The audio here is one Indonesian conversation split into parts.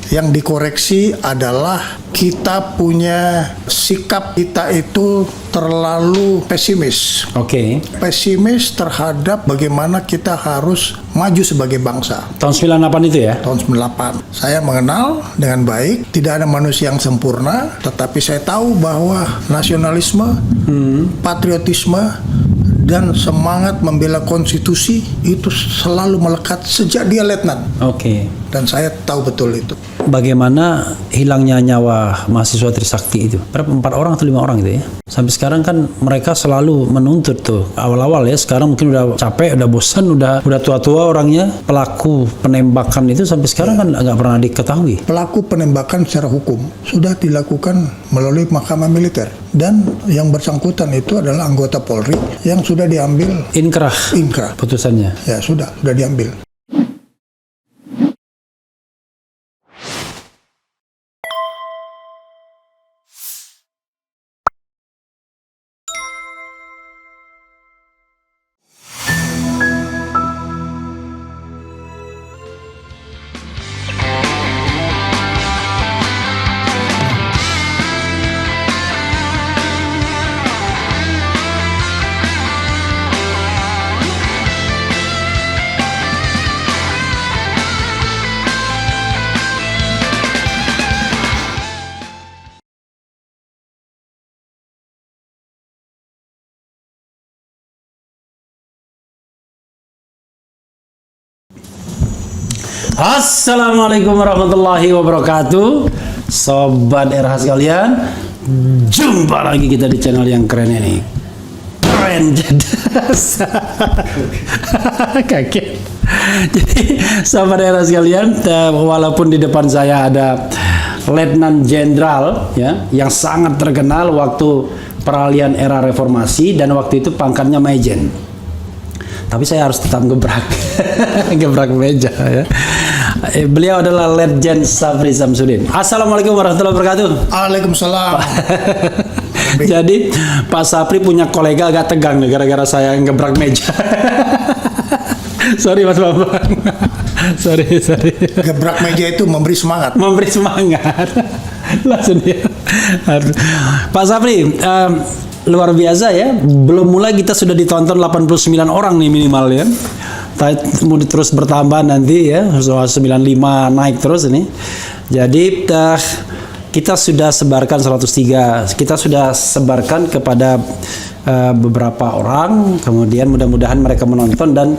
Yang dikoreksi adalah kita punya sikap kita itu terlalu pesimis. Oke. Pesimis terhadap bagaimana kita harus maju sebagai bangsa. Tahun 98 itu ya? Tahun 98. Saya mengenal dengan baik, tidak ada manusia yang sempurna, tetapi saya tahu bahwa nasionalisme, patriotisme, dan semangat membela konstitusi itu selalu melekat sejak dia letnan. Oke. Dan saya tahu betul itu. Bagaimana hilangnya nyawa mahasiswa Trisakti itu? Berapa? 4 orang atau 5 orang gitu ya? Sampai sekarang kan mereka selalu menuntut tuh. Awal-awal ya, sekarang mungkin udah capek, udah bosan, udah tua-tua orangnya. Pelaku penembakan itu sampai sekarang kan nggak pernah diketahui. Pelaku penembakan secara hukum sudah dilakukan melalui mahkamah militer. Dan yang bersangkutan itu adalah anggota Polri yang sudah diambil Inkrah putusannya. Ya sudah diambil. Assalamualaikum warahmatullahi wabarakatuh, Sobat RH sekalian. Jumpa lagi kita di channel yang keren ini. Keren jedas. Kaget. Jadi Sobat RH sekalian, walaupun di depan saya ada Letnan Jenderal ya, yang sangat terkenal waktu peralihan era reformasi, dan waktu itu pangkatnya Majen. Tapi saya harus tetap gebrak gebrak meja ya. Beliau adalah Letjen Safri Samsudin. Assalamualaikum warahmatullahi wabarakatuh. Waalaikumsalam. Jadi Pak Safri punya kolega agak tegang nih gara-gara saya gebrak meja. Sorry Mas Bambang. sorry. Gebrak meja itu memberi semangat. Memberi semangat. Langsung dia. Pak Safri, luar biasa ya. Belum mulai kita sudah ditonton 89 orang nih minimal ya. Mau terus bertambah nanti ya, 95 naik terus ini. Jadi kita sudah sebarkan 103. Kita sudah sebarkan kepada beberapa orang. Kemudian mudah-mudahan mereka menonton, dan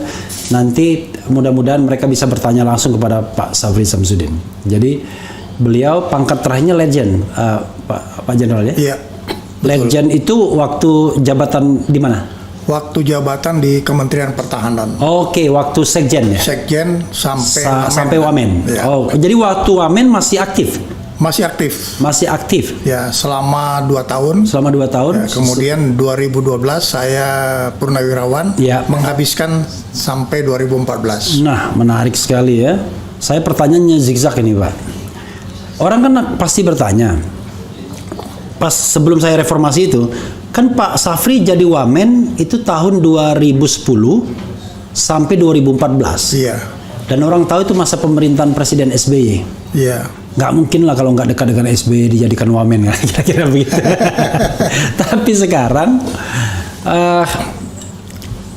nanti mudah-mudahan mereka bisa bertanya langsung kepada Pak Safri Samsudin. Jadi beliau pangkat terakhirnya Legend, Pak Jenderal ya? Iya. Legend itu waktu jabatan di mana? Waktu jabatan di Kementerian Pertahanan. Oke, waktu Sekjen ya? Sekjen sampai Wamen. Ya. Oh, jadi waktu Wamen masih aktif? Masih aktif. Masih aktif? Ya, selama 2 tahun. Selama 2 tahun? Ya, kemudian 2012 saya purnawirawan, ya, menghabiskan sampai 2014. Nah, menarik sekali ya. Saya pertanyaannya zigzag ini Pak. Orang kan pasti bertanya, pas sebelum saya reformasi itu, kan Pak Safri jadi Wamen itu tahun 2010 sampai 2014. Iya. Dan orang tahu itu masa pemerintahan Presiden SBY. Iya. Nggak mungkin lah kalau nggak dekat dengan SBY dijadikan Wamen, kan? Kira-kira begitu. Tapi sekarang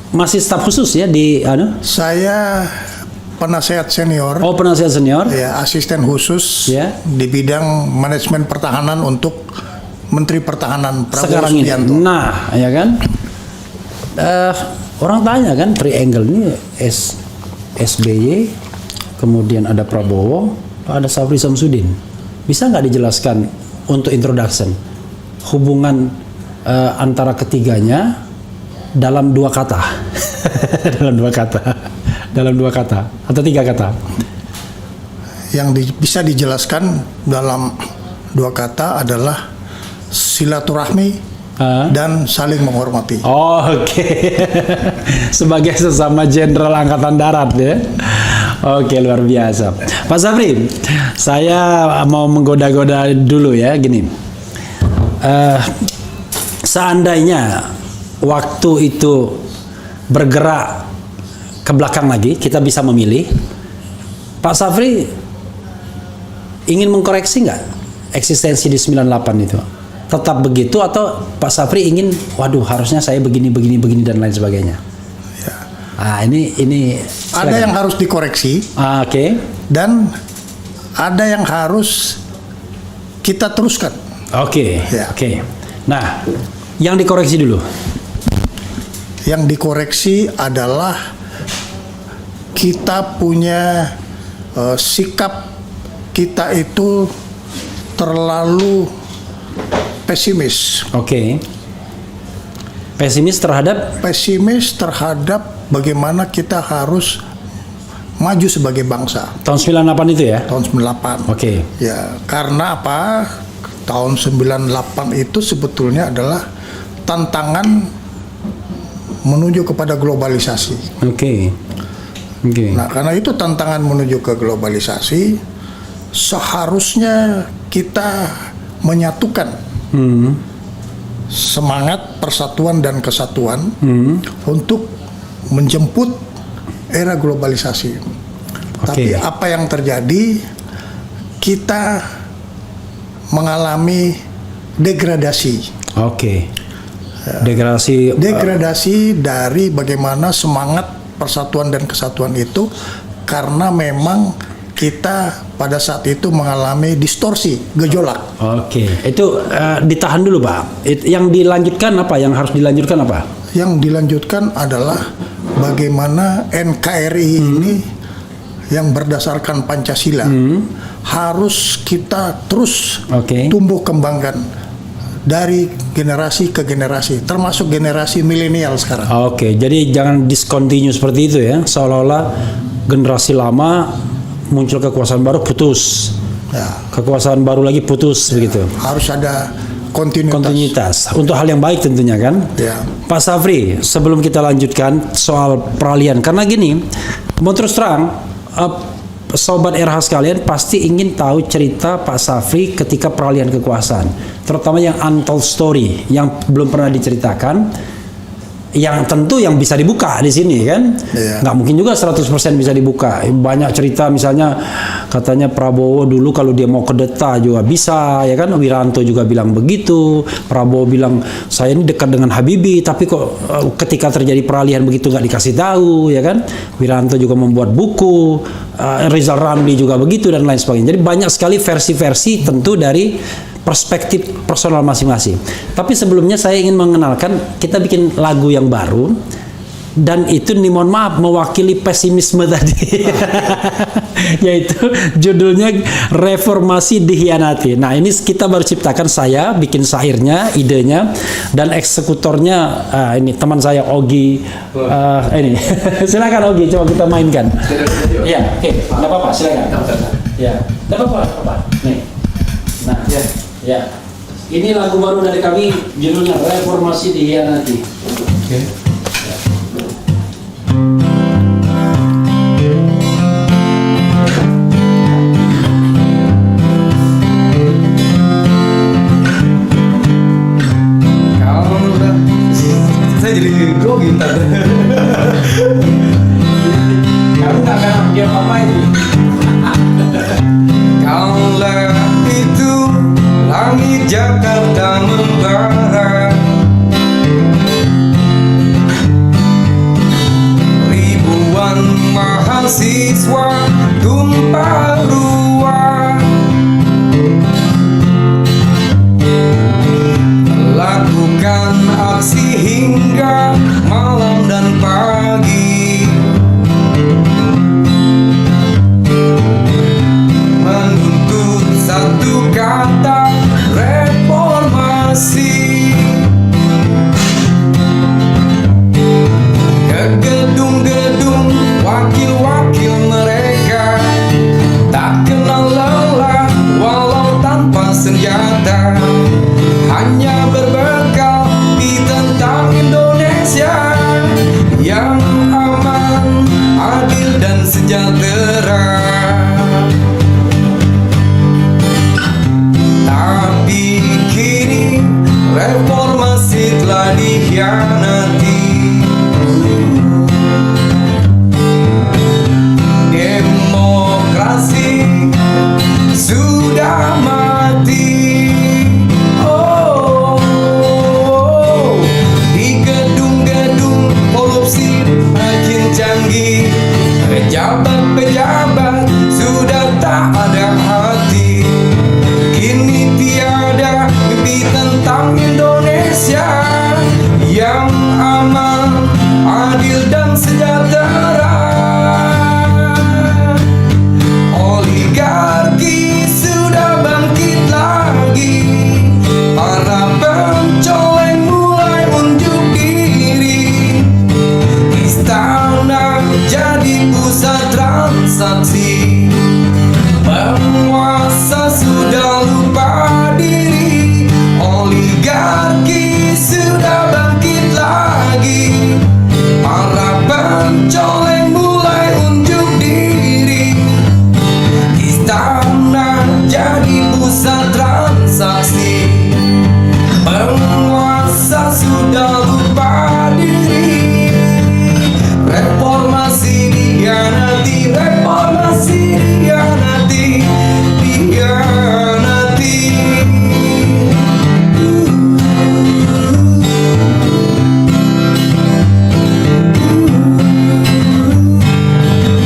masih staf khusus ya di Saya penasehat senior. Oh, penasehat senior. Ya, asisten khusus ya, di bidang manajemen pertahanan untuk Menteri Pertahanan Prabowo Subianto. Nah, ya kan? Orang tanya kan, triangle ini SBY, kemudian ada Prabowo, ada Safri Samsudin. Bisa nggak dijelaskan untuk introduction hubungan antara ketiganya dalam 2 kata? dalam 2 kata atau 3 kata? Yang bisa dijelaskan dalam 2 kata adalah silaturahmi dan saling menghormati. Oh, oke. Sebagai sesama jenderal angkatan darat ya. Oke, luar biasa. Pak Safri, saya mau menggoda-goda dulu ya, gini. Seandainya waktu itu bergerak ke belakang lagi, kita bisa memilih, Pak Safri ingin mengkoreksi nggak eksistensi di 98 itu? Tetap begitu atau Pak Safri ingin, waduh harusnya saya begini dan lain sebagainya? Ya. Ini Ada yang harus dikoreksi Oke. dan ada yang harus kita teruskan. Oke. Ya. Oke. Nah, yang dikoreksi dulu. Yang dikoreksi adalah kita punya sikap kita itu terlalu pesimis. Oke. Pesimis terhadap Pesimis terhadap bagaimana kita harus maju sebagai bangsa. tahun 98 itu ya? Tahun 98. Oke. Ya, karena apa? Tahun 98 itu sebetulnya adalah tantangan menuju kepada globalisasi. Oke. Oke. Nah, karena itu tantangan menuju ke globalisasi, seharusnya kita menyatukan semangat persatuan dan kesatuan untuk menjemput era globalisasi. Tapi apa yang terjadi? Kita mengalami degradasi. Oke. Degradasi. Degradasi dari bagaimana semangat persatuan dan kesatuan itu, karena memang kita pada saat itu mengalami distorsi, gejolak. Oke. Itu ditahan dulu, Pak. Yang dilanjutkan apa? Yang harus dilanjutkan apa? Yang dilanjutkan adalah bagaimana NKRI ini yang berdasarkan Pancasila harus kita terus tumbuh kembangkan dari generasi ke generasi, termasuk generasi milenial sekarang. Oke, jadi jangan discontinue seperti itu ya, seolah-olah generasi lama muncul kekuasaan baru putus, Ya, kekuasaan baru lagi putus begitu. harus ada kontinuitas. Untuk hal yang baik tentunya kan. Ya. Pak Safri, sebelum kita lanjutkan soal peralihan, karena gini, mau terus terang, sobat RH sekalian pasti ingin tahu cerita Pak Safri ketika peralihan kekuasaan, terutama yang untold story, yang belum pernah diceritakan, yang tentu yang bisa dibuka di sini kan. Iya. Nggak mungkin juga 100% bisa dibuka. Banyak cerita, misalnya katanya Prabowo dulu kalau dia mau kudeta juga bisa, ya kan. Wiranto juga bilang begitu. Prabowo bilang saya ini dekat dengan Habibie, tapi kok ketika terjadi peralihan begitu nggak dikasih tahu, ya kan. Wiranto juga membuat buku, Rizal Ramli juga begitu dan lain sebagainya. Jadi banyak sekali versi-versi tentu dari perspektif personal masing-masing. Tapi sebelumnya saya ingin mengenalkan, kita bikin lagu yang baru dan itu nih mohon maaf mewakili pesimisme tadi. Yaitu judulnya Reformasi Dikhianati. Nah, ini kita baru ciptakan, saya bikin syairnya, idenya, dan eksekutornya ini teman saya Ogi. Ini silakan Ogi, coba kita mainkan. Iya, oke, nggak apa-apa, silakan. Ya, nggak apa-apa. Nih. Nah, ya. Ini lagu baru dari kami, judulnya Reformasi Dikhianati. Oke. Saya jadi grogi ntar. Kamu nggak akan dia apa ini? Kala itu langit Jakarta membara, ribuan mahasiswa tumpah ruah, lakukan aksi hingga malam dan pagi, menuntut satu kata reformasi. Ke gedung-gedung wakil-wakil mereka tak kenal lelah walau tanpa senjata, hanya berbekal di tentang Indonesia yang aman, adil dan sejahtera. Tapi kini reformasi telah dikhianati. Demokrasi sudah mati. Oh, di gedung-gedung korupsi makin canggih, pejabat-pejabat sudah tak ada hati. Kini tiada mimpi tentang Indonesia yang aman, adil dan sejahtera. Oligarki sudah bangkit lagi, para pencoleng mulai unjuk diri. Istana jadi pusat transaksi, penguasa sudah lupa diri. Oligarki sudah bangkit lagi, para pencoleng mulai unjuk diri. Istana jadi pusat transaksi, penguasa sudah lupa diri. Reformasi dihianati, reformasi dihianati, dihianati.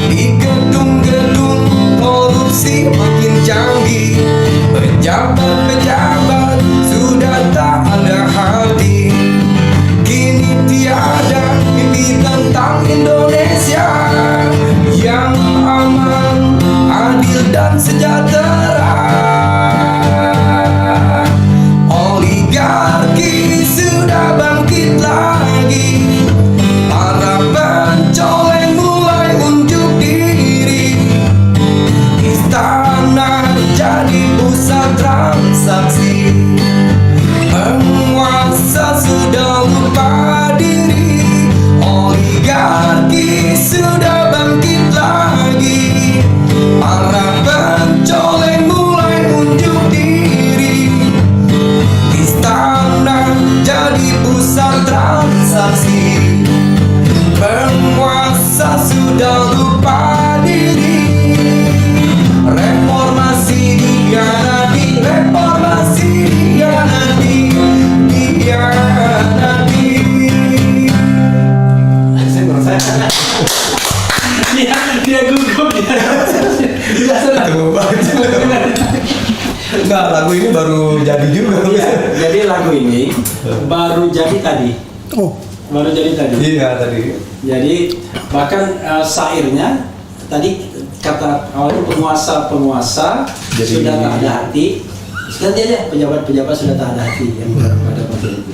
Di gedung-gedung korupsi makin canggih, pejabat-pejabat sudah tak ada hati. Kini tiada mimpi tentang Indonesia yang aman, adil dan sejahtera. Oligarki sudah bangkit lagi, para pencoleng mulai unjuk diri. Istana jadi pusat transaksi, penguasa sudah lupa diri. Oligarki sudah bangkit lagi, para pencoleng mulai unjuk diri. Istana jadi pusat transaksi, penguasa sudah lupa diri. Reformasi dihianati, reformasi dihianati, dihianati. Dia gugup dia. Enggak, lagu ini baru jadi juga. Jadi lagu ini baru jadi tadi. Oh, Baru jadi tadi. Iya tadi. Jadi bahkan syairnya tadi kata awalnya penguasa Jadi- sudah tak ada hati. Ganti aja pejabat-pejabat sudah tak ada hati yang pada waktu itu.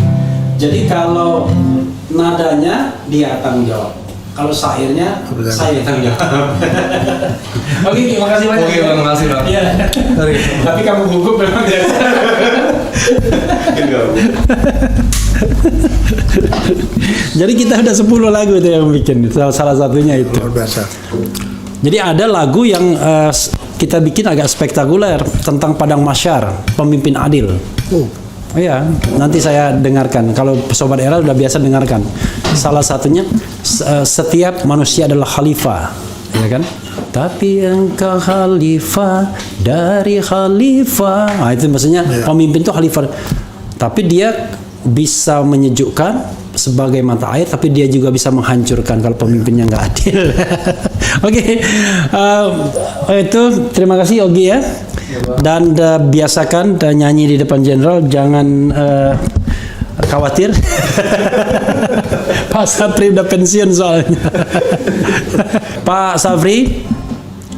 Jadi kalau nadanya dia tanggung jawab. Kalau syairnya Betul. saya tanggung jawab. Oke, terima kasih banyak. Oke, terima kasih, Bang. Iya. Sorry. Tapi kamu gugup memang dia. Jadi kita udah 10 lagu itu yang bikin, salah satunya itu. luar biasa. Jadi ada lagu yang kita bikin agak spektakuler tentang Padang Masyar, pemimpin adil. Oh, Iya, nanti saya dengarkan. Kalau Sobat Era udah biasa dengarkan. Salah satunya setiap manusia adalah khalifah, ya kan? Tapi engkau khalifah dari khalifah. Nah, itu maksudnya pemimpin itu khalifah. Tapi dia bisa menyejukkan sebagai mata air, tapi dia juga bisa menghancurkan kalau pemimpinnya nggak adil. Oke, itu terima kasih Ogi ya. Dan biasakan nyanyi di depan jenderal, jangan khawatir. Pak Safri udah pensiun soalnya. Pak Safri,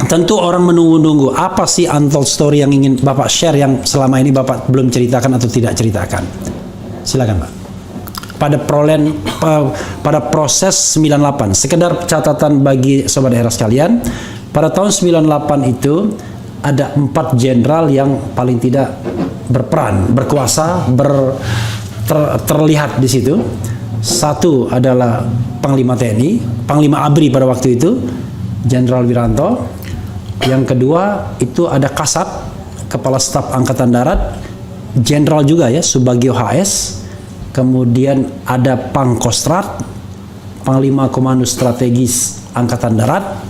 tentu orang menunggu-nunggu apa sih untold story yang ingin Bapak share yang selama ini Bapak belum ceritakan atau tidak ceritakan. Silakan Pak. Pada proses 98, sekedar catatan bagi Sobat Era sekalian, pada tahun 98 itu ada 4 jenderal yang paling tidak berperan, berkuasa, terlihat di situ. Satu adalah Panglima TNI, Panglima ABRI pada waktu itu, Jenderal Wiranto. Yang kedua itu ada Kasat, Kepala Staf Angkatan Darat, Jenderal juga ya, Subagio HS. Kemudian ada Pangkostrat, Panglima Komando Strategis Angkatan Darat,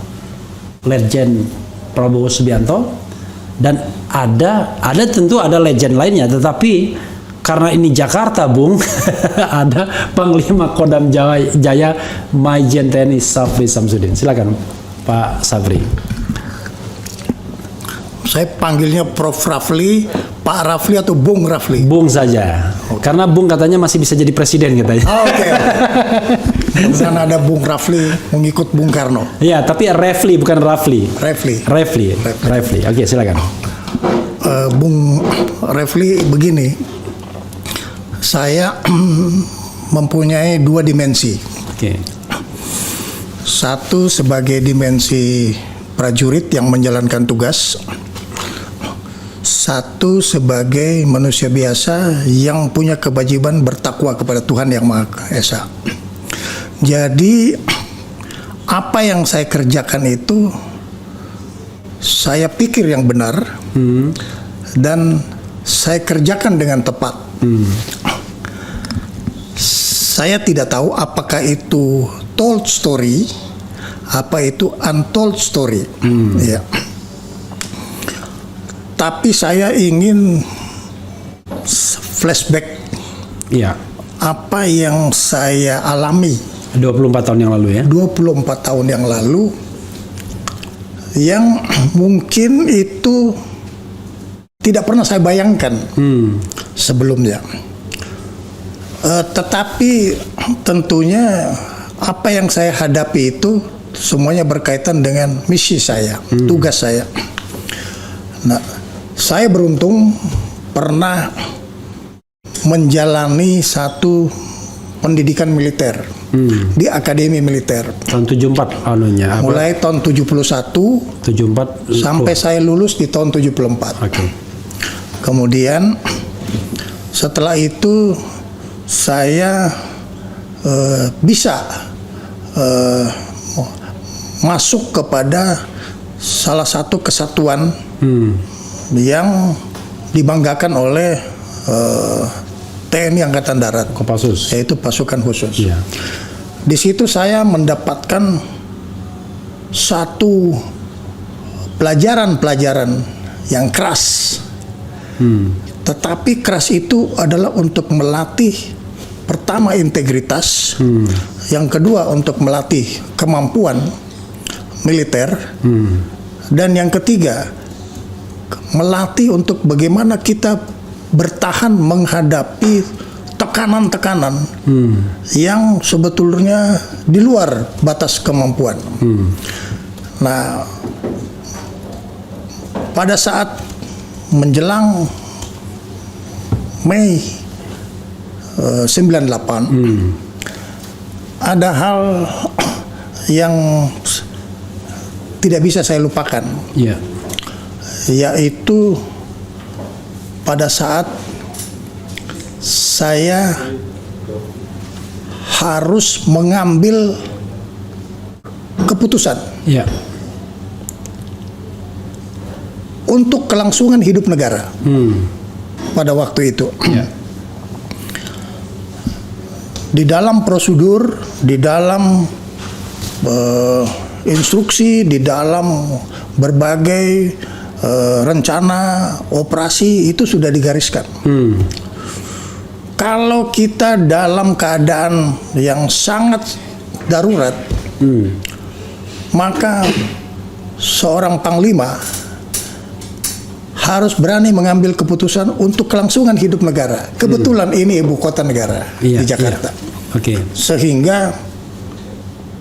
Letjen Prabowo Subianto, dan ada tentu ada legend lainnya, tetapi karena ini Jakarta, Bung, ada Panglima Kodam Jaya Majen TNI Safri Samsudin. Silakan, Pak Safri. Saya panggilnya Prof. Rafli, Pak Rafli atau Bung Rafli? Bung saja. Karena Bung katanya masih bisa jadi presiden katanya. Oke. Bukan ada Bung Rafli mengikut Bung Karno. Ya, tapi Refli bukan Rafli. Rafli. Refli. Oke, silakan. Bung Rafli, begini. Saya mempunyai dua dimensi. Oke. Satu sebagai dimensi prajurit yang menjalankan tugas. Satu sebagai manusia biasa yang punya kewajiban bertakwa kepada Tuhan Yang Maha Esa. Jadi apa yang saya kerjakan itu saya pikir yang benar dan saya kerjakan dengan tepat. Saya tidak tahu apakah itu told story, apa itu untold story. Ya. Tapi saya ingin flashback Iya. apa yang saya alami 24 tahun yang lalu ya. 24 tahun yang lalu, yang mungkin itu tidak pernah saya bayangkan sebelumnya. Tetapi tentunya apa yang saya hadapi itu semuanya berkaitan dengan misi saya, tugas saya. Nah, saya beruntung pernah menjalani satu pendidikan militer di Akademi Militer. Tahun 74 anunya. Apa? Mulai tahun 71 74 sampai saya lulus di tahun 74. Oke. Kemudian setelah itu saya bisa masuk kepada salah satu kesatuan yang dibanggakan oleh TNI Angkatan Darat, Kopassus. yaitu pasukan khusus. Iya. Di situ saya mendapatkan satu pelajaran-pelajaran yang keras. Tetapi keras itu adalah untuk melatih pertama integritas, yang kedua untuk melatih kemampuan militer, dan yang ketiga melatih untuk bagaimana kita bertahan menghadapi tekanan-tekanan yang sebetulnya di luar batas kemampuan. Nah, pada saat menjelang Mei 98 ada hal yang tidak bisa saya lupakan, Iya. yaitu pada saat saya harus mengambil keputusan Iya. untuk kelangsungan hidup negara pada waktu itu. Iya. Di dalam prosedur, di dalam instruksi, di dalam berbagai rencana operasi itu sudah digariskan. Kalau kita dalam keadaan yang sangat darurat, maka seorang panglima harus berani mengambil keputusan untuk kelangsungan hidup negara. Kebetulan ini ibu kota negara Iya, di Jakarta. iya. Oke. Sehingga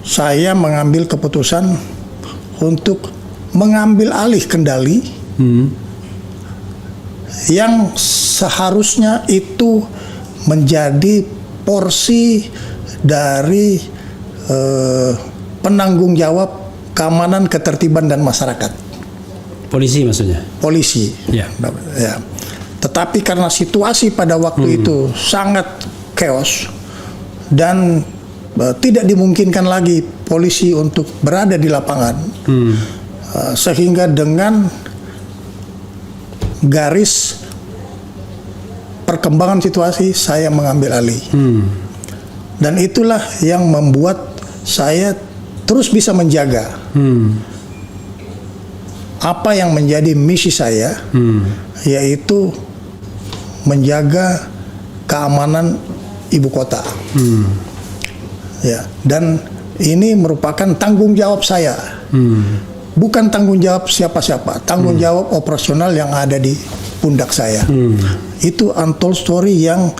saya mengambil keputusan untuk mengambil alih kendali yang seharusnya itu menjadi porsi dari penanggung jawab keamanan, ketertiban dan masyarakat. Polisi maksudnya. Polisi. Ya. Ya. Tetapi karena situasi pada waktu itu sangat chaos dan tidak dimungkinkan lagi polisi untuk berada di lapangan, sehingga dengan garis perkembangan situasi saya mengambil alih, dan itulah yang membuat saya terus bisa menjaga apa yang menjadi misi saya, yaitu menjaga keamanan ibu kota. Ya, dan ini merupakan tanggung jawab saya. Bukan tanggung jawab siapa-siapa, tanggung jawab operasional yang ada di pundak saya. Itu untold story yang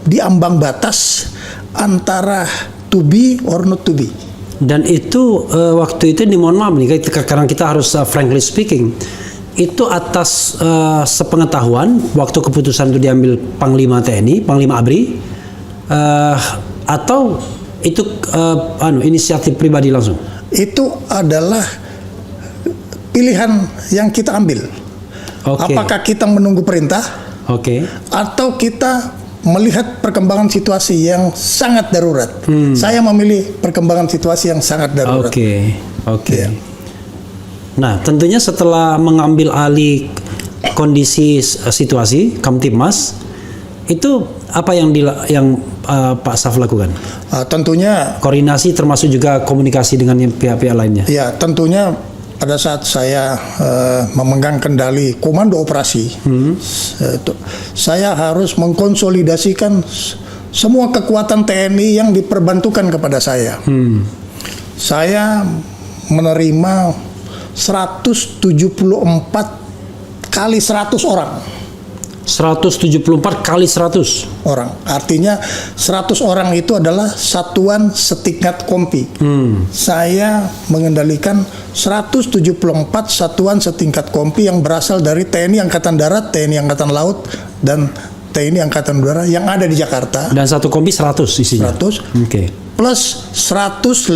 diambang batas antara to be or not to be. Dan itu waktu itu mohon maaf nih, karena kita harus frankly speaking, itu atas sepengetahuan waktu keputusan itu diambil Panglima TNI, Panglima ABRI, atau itu inisiatif pribadi langsung? Itu adalah pilihan yang kita ambil. Oke. Apakah kita menunggu perintah? Oke. Atau kita melihat perkembangan situasi yang sangat darurat. Saya memilih perkembangan situasi yang sangat darurat. Oke. Ya. Nah, tentunya setelah mengambil alih kondisi situasi Kamtibmas, itu apa yang Pak Saf lakukan? Tentunya, Koordinasi termasuk juga komunikasi dengan pihak-pihak lainnya. ya tentunya pada saat saya memegang kendali komando operasi, saya harus mengkonsolidasikan semua kekuatan TNI yang diperbantukan kepada saya. Saya menerima 174 kali 100 orang. 174 kali 100 orang. Artinya 100 orang itu adalah satuan setingkat kompi. Saya mengendalikan 174 satuan setingkat kompi yang berasal dari TNI Angkatan Darat, TNI Angkatan Laut, dan TNI Angkatan Udara yang ada di Jakarta. dan satu kompi 100 isinya. 100 Oke. plus 154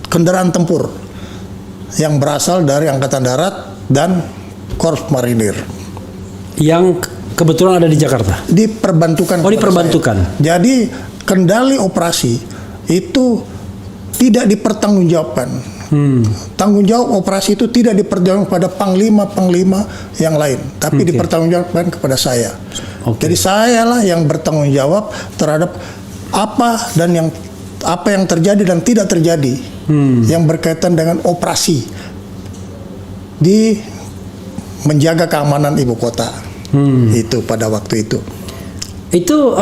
kendaraan tempur yang berasal dari Angkatan Darat dan Korps Marinir. Yang kebetulan ada di Jakarta. Diperbantukan. Oh, kepada diperbantukan. saya. Jadi kendali operasi itu tidak dipertanggungjawabkan. Tanggung jawab operasi itu tidak dipertanggungjawabkan pada panglima-panglima yang lain, tapi dipertanggungjawabkan kepada saya. Oke. Jadi saya lah yang bertanggung jawab terhadap apa yang terjadi dan tidak terjadi yang berkaitan dengan operasi di menjaga keamanan ibu kota. Itu pada waktu itu. Itu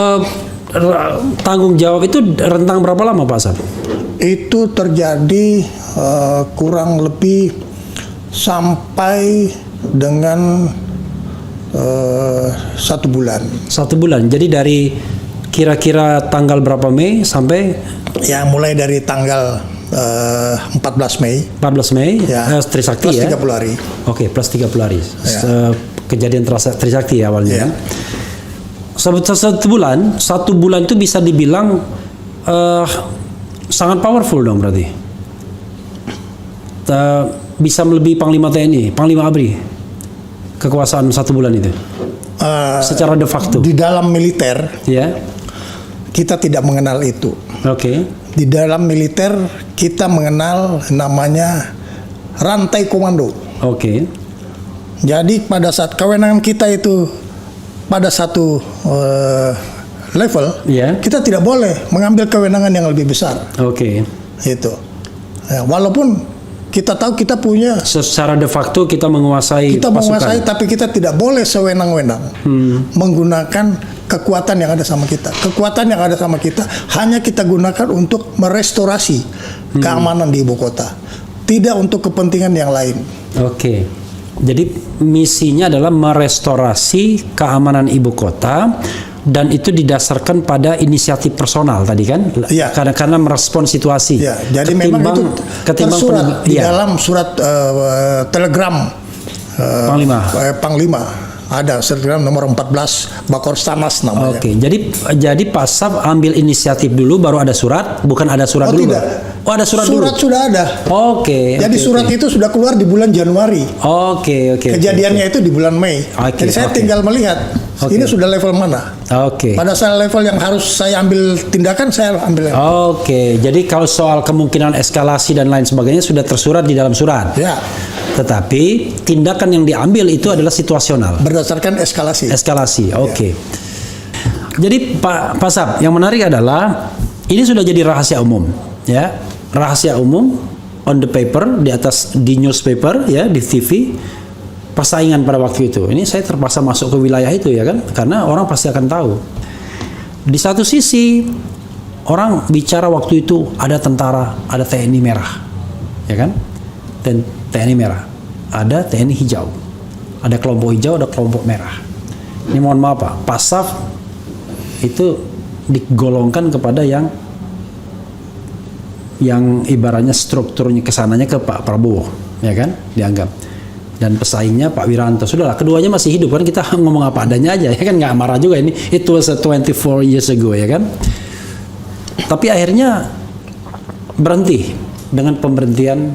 tanggung jawab itu rentang berapa lama Pak Saf? Itu terjadi kurang lebih sampai dengan 1 bulan. 1 bulan. Jadi dari kira-kira tanggal berapa Mei sampai Ya, mulai dari tanggal 14 Mei. 14 Mei Ya, Trisakti plus ya. 30 hari. Oke, plus 30 hari. Ya. Kejadian Trisakti ya awalnya. Ya. Satu bulan itu bisa dibilang sangat powerful dong berarti. Bisa melebihi Panglima TNI, Panglima ABRI. Kekuasaan 1 bulan itu. Secara de facto. Di dalam militer Ya. kita tidak mengenal itu. Oke. Di dalam militer kita mengenal namanya rantai komando. Oke. Jadi pada saat kewenangan kita itu pada satu level, Ya. kita tidak boleh mengambil kewenangan yang lebih besar. Oke. Itu. Ya, walaupun kita tahu kita punya, Secara de facto kita menguasai kita pasukan. menguasai, tapi kita tidak boleh sewenang-wenang menggunakan kekuatan yang ada sama kita. Kekuatan yang ada sama kita hanya kita gunakan untuk merestorasi keamanan di ibu kota, tidak untuk kepentingan yang lain. Oke. Jadi misinya adalah merestorasi keamanan ibu kota dan itu didasarkan pada inisiatif personal tadi kan? Iya. Karena merespon situasi. Ya, jadi memang itu tersurat di dalam surat telegram Panglima. Ada telegram nomor 14 Bakorstamas namanya. Oke, jadi Pak Saf ambil inisiatif dulu baru ada surat, bukan ada surat dulu. Tidak. Oh, ada surat dulu. Surat sudah ada. Oke. Jadi surat itu sudah keluar di bulan Januari. Oke. Kejadiannya itu di bulan Mei. Oke, Jadi saya oke. tinggal melihat ini sudah level mana. Oke. Pada saat level yang harus saya ambil tindakan, saya ambil. Oke, jadi kalau soal kemungkinan eskalasi dan lain sebagainya sudah tersurat di dalam surat. Ya, Tetapi tindakan yang diambil itu adalah situasional. berdasarkan eskalasi. Eskalasi, oke. Jadi Pak Saf, yang menarik adalah ini sudah jadi rahasia umum, ya, rahasia umum on the paper, di atas di newspaper ya, di TV, persaingan pada waktu itu. Ini saya terpaksa masuk ke wilayah itu ya kan, karena orang pasti akan tahu. Di satu sisi orang bicara waktu itu ada tentara, ada TNI merah, ya kan? Dan TNI merah, ada TNI hijau, ada kelompok hijau, ada kelompok merah. Ini mohon maaf Pak, Pasaf itu digolongkan kepada yang ibaratnya strukturnya kesananya ke Pak Prabowo, ya kan, dianggap. Dan pesaingnya Pak Wiranto. Sudahlah, keduanya masih hidup kan, kita ngomong apa adanya aja, ya kan, nggak marah juga ini. It was 24 years ago, ya kan. Tapi akhirnya berhenti dengan pemberhentian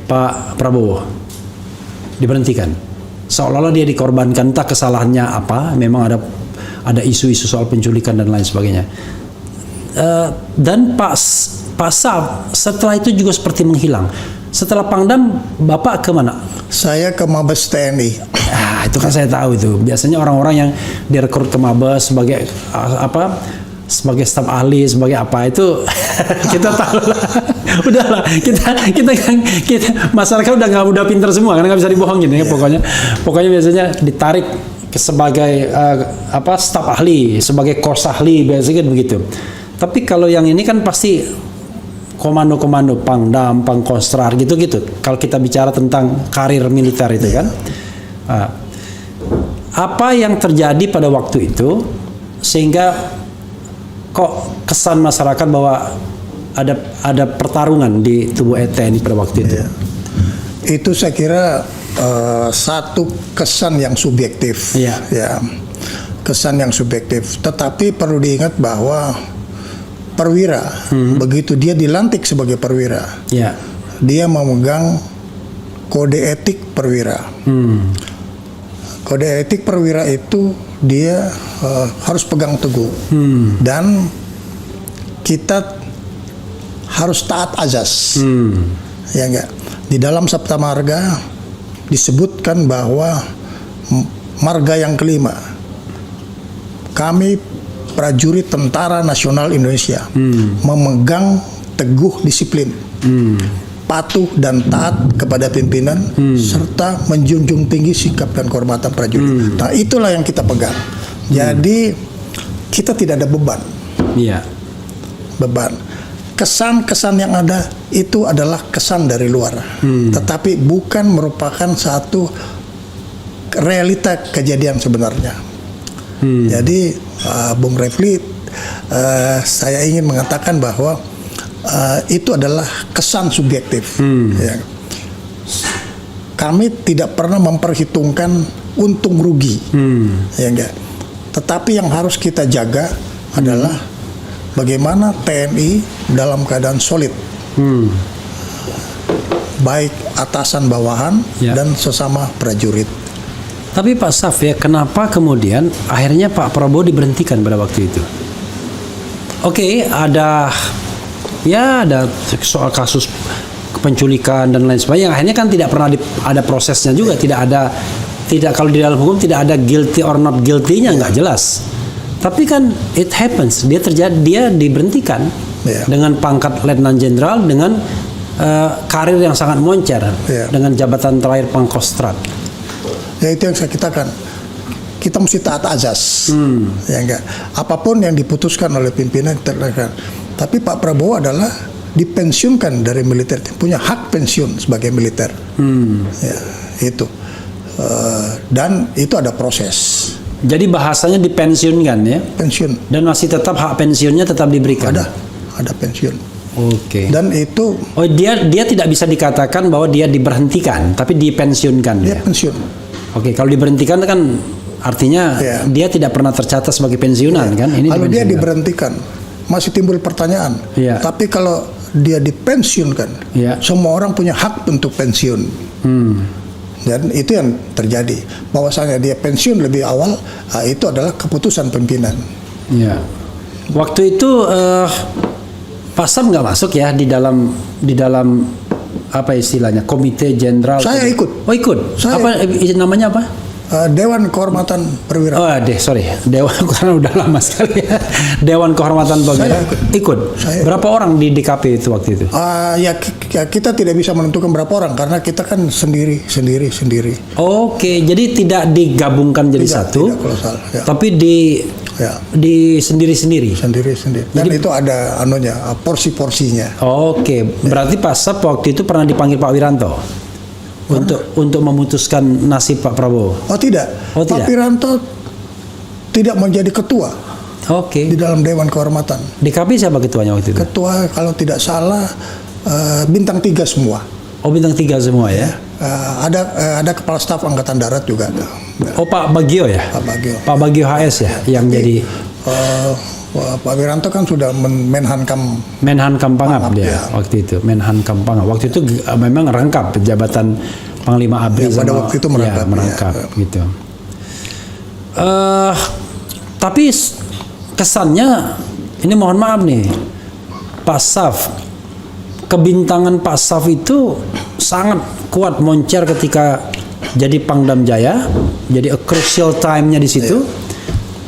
Pak Prabowo, diberhentikan. Seolah-olah dia dikorbankan, entah kesalahannya apa. Memang ada isu-isu soal penculikan dan lain sebagainya. Dan Pak Saf setelah itu juga seperti menghilang. Setelah Pangdam, Bapak kemana? Saya ke Mabes TNI. Nah, itu kan saya tahu itu. Biasanya orang-orang yang direkrut ke Mabes sebagai sebagai staf ahli, sebagai apa itu kita tahu lah. Udahlah, kita masyarakat udah pinter semua, karena nggak bisa dibohongin ya. Pokoknya biasanya ditarik sebagai staf ahli, sebagai kos ahli, biasanya kan begitu. Tapi kalau yang ini kan pasti komando-komando, Pangdam, Pangkostrat gitu-gitu. Kalau kita bicara tentang karir militer itu kan. Apa yang terjadi pada waktu itu sehingga kok kesan masyarakat bahwa ada pertarungan di tubuh TNI pada waktu itu? Ya. Itu saya kira satu kesan yang subjektif. Ya. Ya. Kesan yang subjektif. Tetapi perlu diingat bahwa perwira, begitu dia dilantik sebagai perwira, ya, dia memegang kode etik perwira. Kode etik perwira itu dia harus pegang teguh, dan kita harus taat azas. Ya enggak? Di dalam Sabta Marga disebutkan bahwa marga yang kelima, kami prajurit Tentara Nasional Indonesia memegang teguh disiplin, patuh dan taat kepada pimpinan, serta menjunjung tinggi sikap dan kehormatan prajurit. Nah, itulah yang kita pegang. Jadi kita tidak ada beban. Iya. Beban. Kesan-kesan yang ada itu adalah kesan dari luar, tetapi bukan merupakan satu realita kejadian sebenarnya. Jadi Bung Refli, saya ingin mengatakan bahwa itu adalah kesan subjektif. Ya. Kami tidak pernah memperhitungkan untung rugi, ya enggak. Tetapi yang harus kita jaga adalah bagaimana TNI dalam keadaan solid, baik atasan bawahan dan sesama prajurit. Tapi Pak Saf ya, kenapa kemudian akhirnya Pak Prabowo diberhentikan pada waktu itu? Oke, ada soal kasus penculikan dan lain sebagainya. Akhirnya kan tidak pernah ada prosesnya juga, tidak kalau di dalam hukum tidak ada guilty or not guilty-nya, nggak jelas. Tapi kan it happens, dia diberhentikan dengan pangkat Letnan Jenderal, dengan karir yang sangat moncer, dengan jabatan terakhir Pangkostrat. Ya, itu yang saya katakan, kita mesti taat azas, ya enggak. Apapun yang diputuskan oleh pimpinan kita lakukan. Tapi Pak Prabowo adalah dipensiunkan dari militer, punya hak pensiun sebagai militer. Ya, itu. Dan itu ada proses. Jadi bahasanya dipensiunkan ya? Pensiun. Dan masih tetap hak pensiunnya tetap diberikan? Ada pensiun. Oke. Dan itu. Oh, dia tidak bisa dikatakan bahwa dia diberhentikan, tapi dipensiunkan. Dia pensiun. Oke, kalau diberhentikan kan artinya dia tidak pernah tercatat sebagai pensiunan kan? Ini kalau dia diberhentikan masih timbul pertanyaan. Tapi kalau dia dipensiunkan, semua orang punya hak untuk pensiun. Dan itu yang terjadi. Bahwasanya dia pensiun lebih awal, itu adalah keputusan pimpinan. Ya. Waktu itu Pak Sam nggak masuk ya di dalam apa istilahnya, komite jenderal? Saya ikut. Oh, ikut. Saya namanya apa? Dewan Kehormatan Perwira. Oh, sorry. Dewan karena udah lama sekali. Dewan Kehormatan Perwira ikut. Saya Berapa orang di DKP itu waktu itu? Kita tidak bisa menentukan berapa orang karena kita kan sendiri. Oke, jadi tidak digabungkan jadi satu. Tidak kolosal, ya. Tapi Ya. di sendiri-sendiri. Sendiri. Dan itu ada porsi-porsinya. Oke, berarti Pak Sap waktu itu pernah dipanggil Pak Wiranto untuk memutuskan nasib Pak Prabowo. Oh tidak. Oh, tidak. Pak Wiranto tidak menjadi ketua Oke. di dalam Dewan Kehormatan. DKP siapa ketuanya waktu itu? Ketua kalau tidak salah bintang 3 semua. Oh, bintang 3 semua ya. Ada kepala staf angkatan darat juga. Oh, Pak Bagio ya. Pak Bagio. Pak Bagio HS ya yang jadi Pak Wiranto kan sudah Menhankam. Menhankam Pangap dia ya. waktu itu. Menhankam Pangap. Waktu itu memang rangkap jabatan Panglima ABRI Ya, pada waktu itu merangkap, gitu. Tapi kesannya ini mohon maaf nih Pak Saf, kebintangan Pak Saf itu sangat kuat moncer ketika jadi Pangdam Jaya, jadi a crucial time-nya di situ.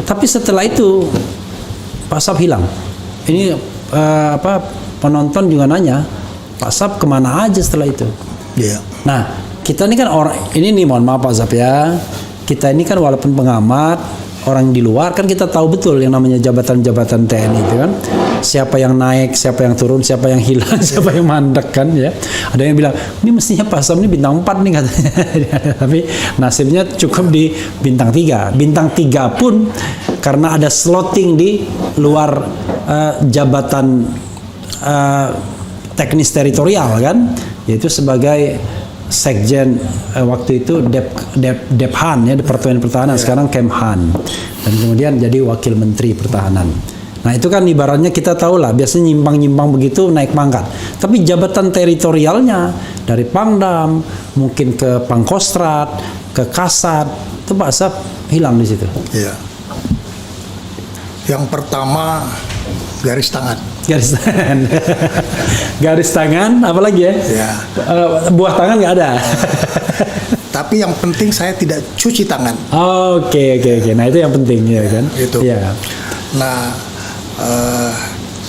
Tapi setelah itu Pak Saf hilang. Ini penonton juga nanya, Pak Saf kemana aja setelah itu? Iya. Nah, kita ini kan ini nih mohon maaf Pak Saf ya. Kita ini kan walaupun pengamat, orang di luar kan kita tahu betul yang namanya jabatan-jabatan TNI itu kan. Siapa yang naik, siapa yang turun, siapa yang hilang, siapa yang mandek kan ya. Ada yang bilang, ini mestinya Pak Saf ini bintang 4 nih katanya. Tapi nasibnya cukup di bintang 3. Bintang 3 pun karena ada slotting di luar jabatan teknis teritorial kan, yaitu sebagai Sekjen waktu itu Dephan ya, Departemen Pertahanan, sekarang Kemhan, dan kemudian jadi Wakil Menteri Pertahanan. Nah itu kan ibaratnya kita tahu lah, biasanya nyimpang-nyimpang begitu naik pangkat. Tapi jabatan teritorialnya dari Pangdam, mungkin ke Pangkostrat, ke Kasat, itu Pak Saf hilang di situ. Iya. Yang pertama garis tangan. Garis tangan. Garis tangan, apalagi ya? Ya. Buah tangan nggak ada. Tapi yang penting saya tidak cuci tangan. Oke. Nah itu yang penting ya kan? Itu. Ya. Nah,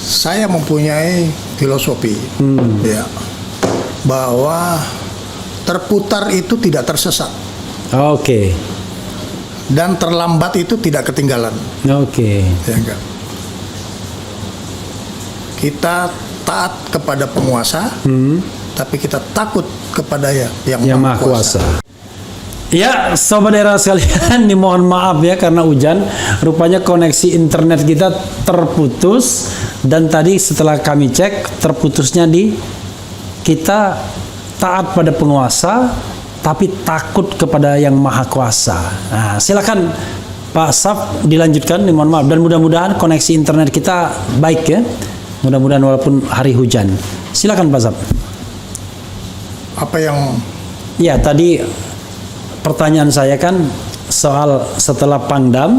saya mempunyai filosofi, ya, bahwa terputar itu tidak tersesat. Oke. Dan terlambat itu tidak ketinggalan. Oke. Ya enggak. Kita taat kepada penguasa, tapi kita takut kepada yang Maha Kuasa. Ya, sobat daerah sekalian, dimohon maaf ya karena hujan. Rupanya koneksi internet kita terputus, dan tadi setelah kami cek terputusnya di kita taat pada penguasa tapi takut kepada yang Maha Kuasa. Nah, silakan Pak Saf dilanjutkan, dimohon maaf, dan mudah-mudahan koneksi internet kita baik ya. Mudah-mudahan walaupun hari hujan. Silakan Pak Saf. Apa yang? Ya, tadi pertanyaan saya kan soal setelah Pangdam,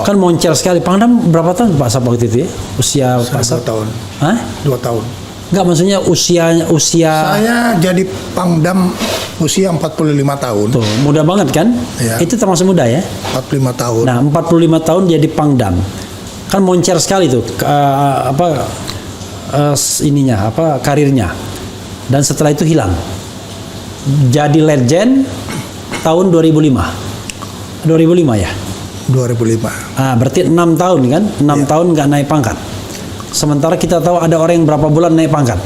kan moncer sekali. Pangdam berapa tahun Pak Saf waktu itu ya? Usia Pak Saf? 2 tahun. Hah? 2 tahun. Enggak, maksudnya usia. Saya jadi Pangdam usia 45 tahun. Tuh, muda banget kan? Ya. Itu termasuk muda ya? 45 tahun. Nah, 45 tahun jadi Pangdam. Kan moncer sekali tuh karirnya. Dan setelah itu hilang. Jadi legend tahun 2005. 2005 ya? 2005. Ah, berarti 6 tahun kan? 6 tahun nggak naik pangkat. Sementara kita tahu ada orang yang berapa bulan naik pangkat.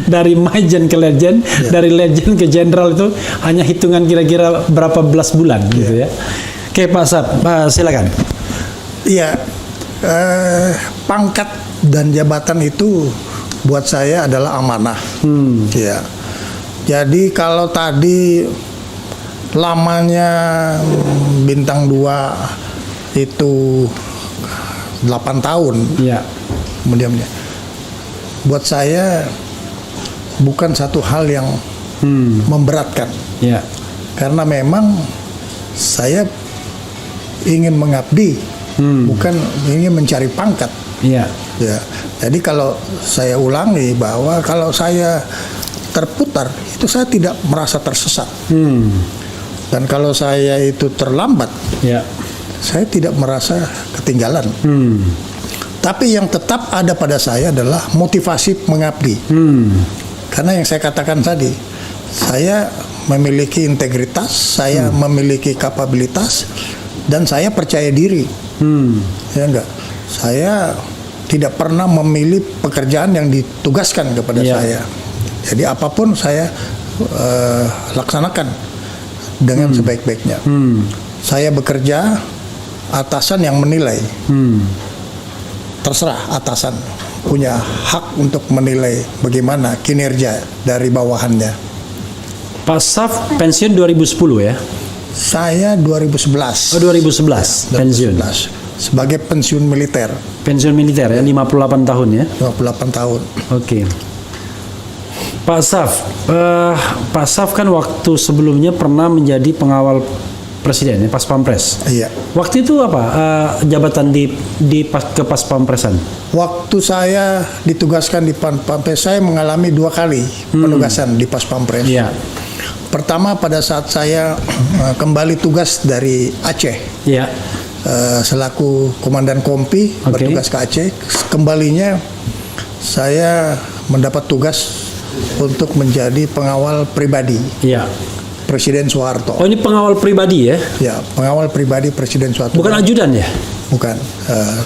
dari Majen ke legend, dari legend ke jenderal itu hanya hitungan kira-kira berapa belas bulan gitu ya. Oke Pak Saf, silakan. Iya, pangkat dan jabatan itu buat saya adalah amanah. Ya. Jadi kalau tadi lamanya bintang 2 itu 8 tahun. Iya. Kemudian buat saya bukan satu hal yang memberatkan. Iya. Karena memang saya ingin mengabdi, bukan ingin mencari pangkat. Iya. Ya. Jadi kalau saya ulangi bahwa kalau saya terputar, itu saya tidak merasa tersesat. Dan kalau saya itu terlambat, Ya. saya tidak merasa ketinggalan. Tapi yang tetap ada pada saya adalah motivasi mengabdi. Karena yang saya katakan tadi, saya memiliki integritas, saya memiliki kapabilitas, dan saya percaya diri. Ya enggak, saya tidak pernah memilih pekerjaan yang ditugaskan kepada Ya. saya. Jadi apapun saya laksanakan dengan sebaik-baiknya. Saya bekerja, atasan yang menilai. Terserah atasan punya hak untuk menilai bagaimana kinerja dari bawahannya. Pak Saf pensiun 2010 ya? Saya 2011. Oh 2011 pensiun. 2011. Sebagai pensiun militer, Pensiun militer ya, 58 tahun ya? 28 tahun. Oke. Pak Saf kan waktu sebelumnya pernah menjadi pengawal presiden ya, Pas Pampres. Iya. Waktu itu apa jabatan di ke Pas Pampresan? Waktu saya ditugaskan di Pampres, saya mengalami 2 kali penugasan di Pas Pampres. Iya. Pertama pada saat saya kembali tugas dari Aceh. Iya. Selaku komandan Kompi Oke. bertugas ke Aceh, kembalinya saya mendapat tugas untuk menjadi pengawal pribadi Iya. Presiden Soeharto. Oh ini pengawal pribadi ya? Ya, pengawal pribadi Presiden Soeharto. Bukan ajudan ya? Bukan.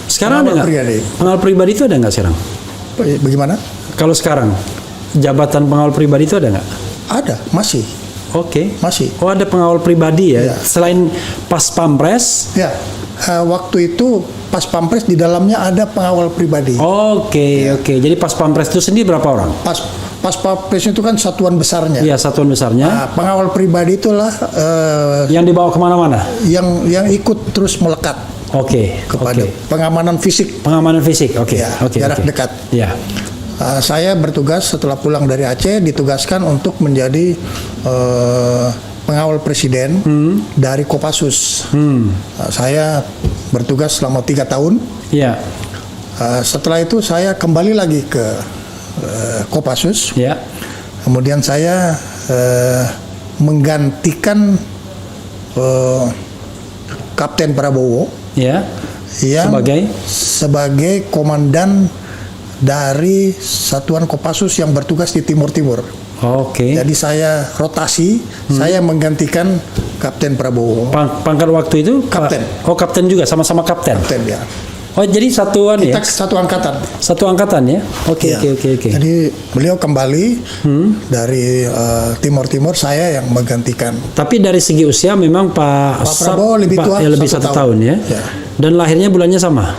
Sekarang ada pengawal nggak? pribadi. Pengawal pribadi itu ada nggak sekarang? Bagaimana? Kalau sekarang jabatan pengawal pribadi itu ada nggak? Ada, masih. Oke. Masih. Oh ada pengawal pribadi ya? Iya. Selain Pas Pampres? Ya, waktu itu Pas Pampres di dalamnya ada pengawal pribadi. Oke. Jadi Pas Pampres itu sendiri berapa orang? Pas Pampres itu kan satuan besarnya. Iya satuan besarnya. Nah, pengawal pribadi itulah Yang dibawa kemana-mana? yang ikut terus melekat Oke. kepada pengamanan fisik. Pengamanan fisik. Oke. Ya, Oke. jarak oke. dekat. Ya. Saya bertugas setelah pulang dari Aceh, ditugaskan untuk menjadi pengawal presiden dari Kopassus. Saya bertugas selama 3 tahun. Ya. Setelah itu saya kembali lagi ke Kopassus. Ya. Kemudian saya menggantikan Kapten Prabowo Ya. yang Sebagai? sebagai komandan dari Satuan Kopassus yang bertugas di Timur Timur. Oke. Jadi saya rotasi, saya menggantikan Kapten Prabowo. Pangkat waktu itu? Kapten. Oh kapten juga, sama-sama kapten. Kapten ya. Oh jadi satuan Kita ya? satu angkatan. Satu angkatan ya? Oke. Ya. Oke. Jadi beliau kembali dari Timur Timur, saya yang menggantikan. Tapi dari segi usia memang Pak Saf- Prabowo lebih tua, lebih 1 1 tahun ya? Ya. Dan lahirnya bulannya sama?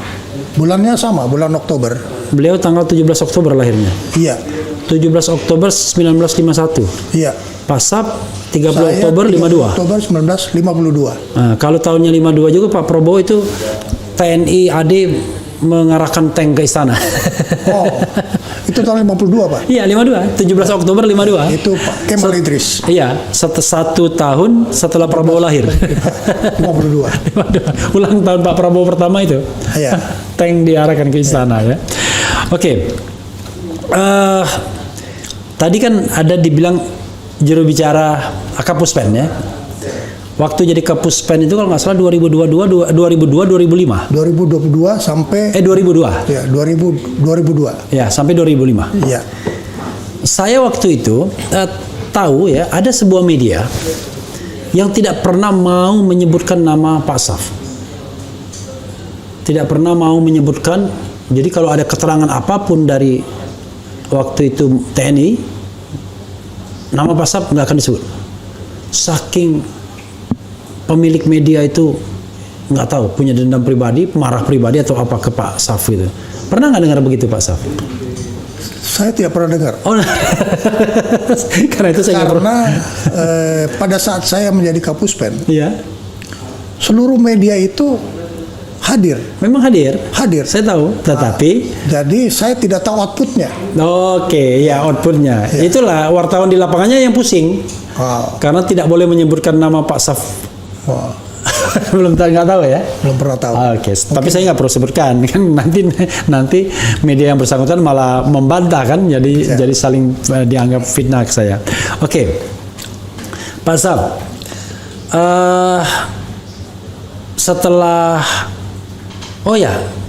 Bulannya sama, bulan Oktober. Beliau tanggal 17 Oktober lahirnya. Iya, 17 Oktober 1951. iya. Pak Saf 30 Saya Oktober 52. Oktober 1952. Nah, kalau tahunnya 52 juga Pak Prabowo itu TNI AD mengarahkan tank ke istana. Oh, itu tahun 52, Pak. Iya, 52. 17 Oktober 52. Itu Pak Kemal Idris. Iya, 1 tahun setelah Prabowo lahir. 52. Ulang tahun Pak Prabowo pertama itu. Iya. Tank diarahkan ke istana ya. Oke. Tadi kan ada dibilang juru bicara Kapuspen ya. Waktu jadi Kapuspen itu kalau nggak salah 2002 2005. 2022 sampai 2002. ya 2002. Ya, sampai 2005. Iya. Saya waktu itu tahu ya ada sebuah media yang tidak pernah mau menyebutkan nama Pak Saf. Tidak pernah mau menyebutkan. Jadi kalau ada keterangan apapun dari waktu itu TNI, nama Pak Saf nggak akan disebut. Saking pemilik media itu nggak tahu punya dendam pribadi, marah pribadi atau apa ke Pak Saf itu. Pernah nggak dengar begitu Pak Saf? Saya tidak pernah dengar. Oh, karena itu saya nggak pernah. Karena pada saat saya menjadi Kapuspen, Iya, seluruh media itu hadir. memang hadir. Hadir. Saya tahu, tetapi Jadi saya tidak tahu outputnya. oke, ya outputnya. Itulah wartawan di lapangannya yang pusing Wow. karena tidak boleh menyebutkan nama Pak Saf. Wow. Belum tahu, nggak tahu ya. Belum pernah tahu. Oke, tapi saya nggak perlu sebutkan kan nanti media yang bersangkutan malah membantah kan, jadi saling dianggap fitnah ke saya. Oke, Pak Saf, setelah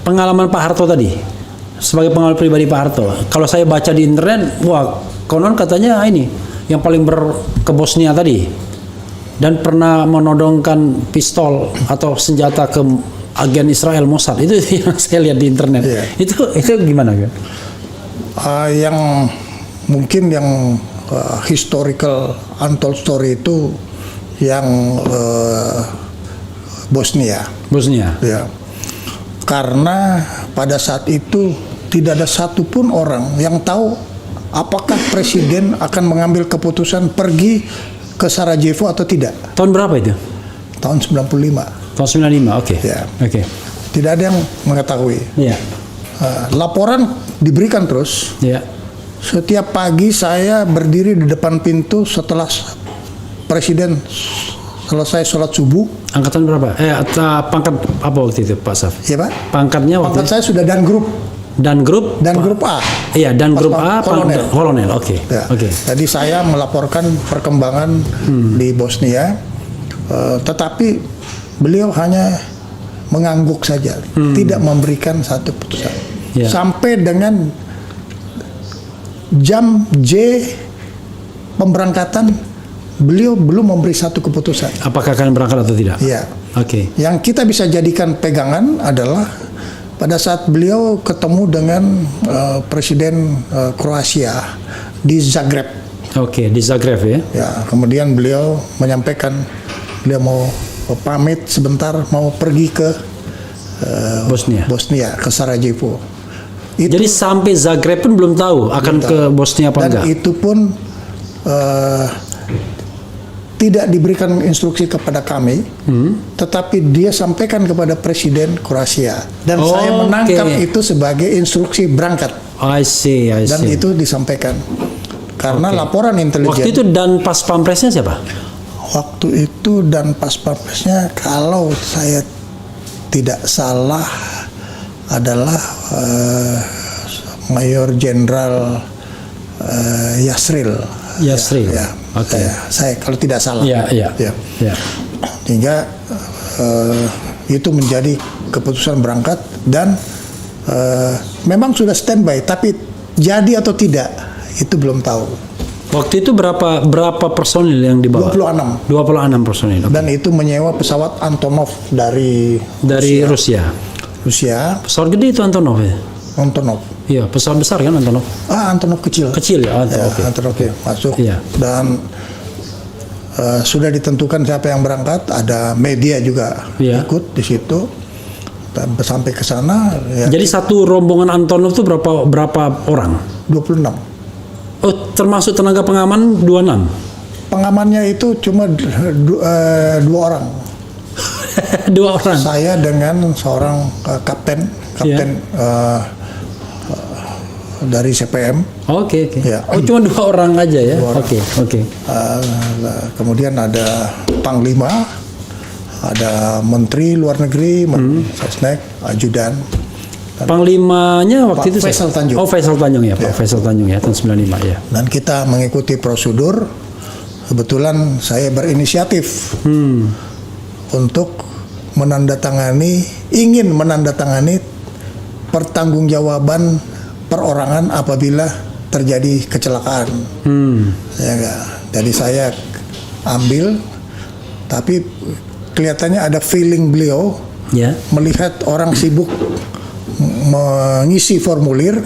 pengalaman Pak Harto tadi sebagai pengalaman pribadi Pak Harto, kalau saya baca di internet, wah konon katanya ini yang paling ke Bosnia tadi, dan pernah menodongkan pistol atau senjata ke agen Israel Mossad, itu yang saya lihat di internet. Iya. Itu gimana kan? Yang mungkin yang historical untold story itu yang Bosnia. Ya. Karena pada saat itu tidak ada satupun orang yang tahu apakah presiden akan mengambil keputusan pergi ke Sarajevo atau tidak. Tahun berapa itu? Tahun 95. Tahun 95, oke. Ya. Oke. Tidak ada yang mengetahui. Iya. Laporan diberikan terus. Iya. Setiap pagi saya berdiri di depan pintu setelah presiden selesai sholat subuh. Angkatan berapa? Pangkat apa waktu itu, Pak Saf? Ya Pak? Pangkatnya waktu Pangkat saya sudah dan grup grup A. Iya, dan grup A, kolonel. kolonel. Oke. Ya. Oke. Jadi saya melaporkan perkembangan di Bosnia, tetapi beliau hanya mengangguk saja, tidak memberikan satu putusan. Ya. Sampai dengan jam J pemberangkatan, beliau belum memberi satu keputusan. Apakah akan berangkat atau tidak? Iya. Oke. Yang kita bisa jadikan pegangan adalah pada saat beliau ketemu dengan Presiden Kroasia di Zagreb. Oke, di Zagreb ya. Ya, kemudian beliau menyampaikan beliau mau pamit sebentar, mau pergi ke Bosnia, ke Sarajevo. Jadi sampai Zagreb pun belum tahu akan ke Bosnia apa enggak. Dan itu pun tidak diberikan instruksi kepada kami, tetapi dia sampaikan kepada Presiden Kroasia, dan saya menangkap itu sebagai instruksi berangkat. I see. Dan itu disampaikan karena laporan intelijen. Waktu itu dan pas pampresnya siapa? Waktu itu dan pas pampresnya, kalau saya tidak salah, adalah Mayor Jenderal Yasril. Ya. Oke. Saya kalau tidak salah. Iya. Hingga itu menjadi keputusan berangkat, dan memang sudah standby, tapi jadi atau tidak itu belum tahu. Waktu itu berapa personil yang dibawa? 26 personil. Okay. Dan itu menyewa pesawat Antonov dari Rusia. Pesawat gede itu Antonov ya? Antonov. Iya, pesawat besar kan Antonov? Antonov kecil. Kecil ya? Okay. Antonov masuk. Iya. Dan sudah ditentukan siapa yang berangkat, ada media juga ikut di situ. Dan sampai ke sana. Ya, jadi satu rombongan Antonov itu berapa orang? 26. Oh, termasuk tenaga pengaman 26? Pengamannya itu cuma 2 orang. 2 orang? Saya dengan seorang kapten dari CPM. Oke. Ya. Oh, cuma 2 orang aja ya? Oke. Kemudian ada Panglima, ada Menteri Luar Negeri, Sesnek, Ajudan. Panglimanya waktu Pak Faisal Tanjung. Oh, Faisal Tanjung ya, Pak Faisal Tanjung ya, tahun 95 ya. Dan kita mengikuti prosedur. Kebetulan saya berinisiatif untuk ingin menandatangani pertanggungjawaban perorangan apabila terjadi kecelakaan. Ya enggak. Jadi saya ambil, tapi kelihatannya ada feeling beliau melihat orang sibuk mengisi formulir.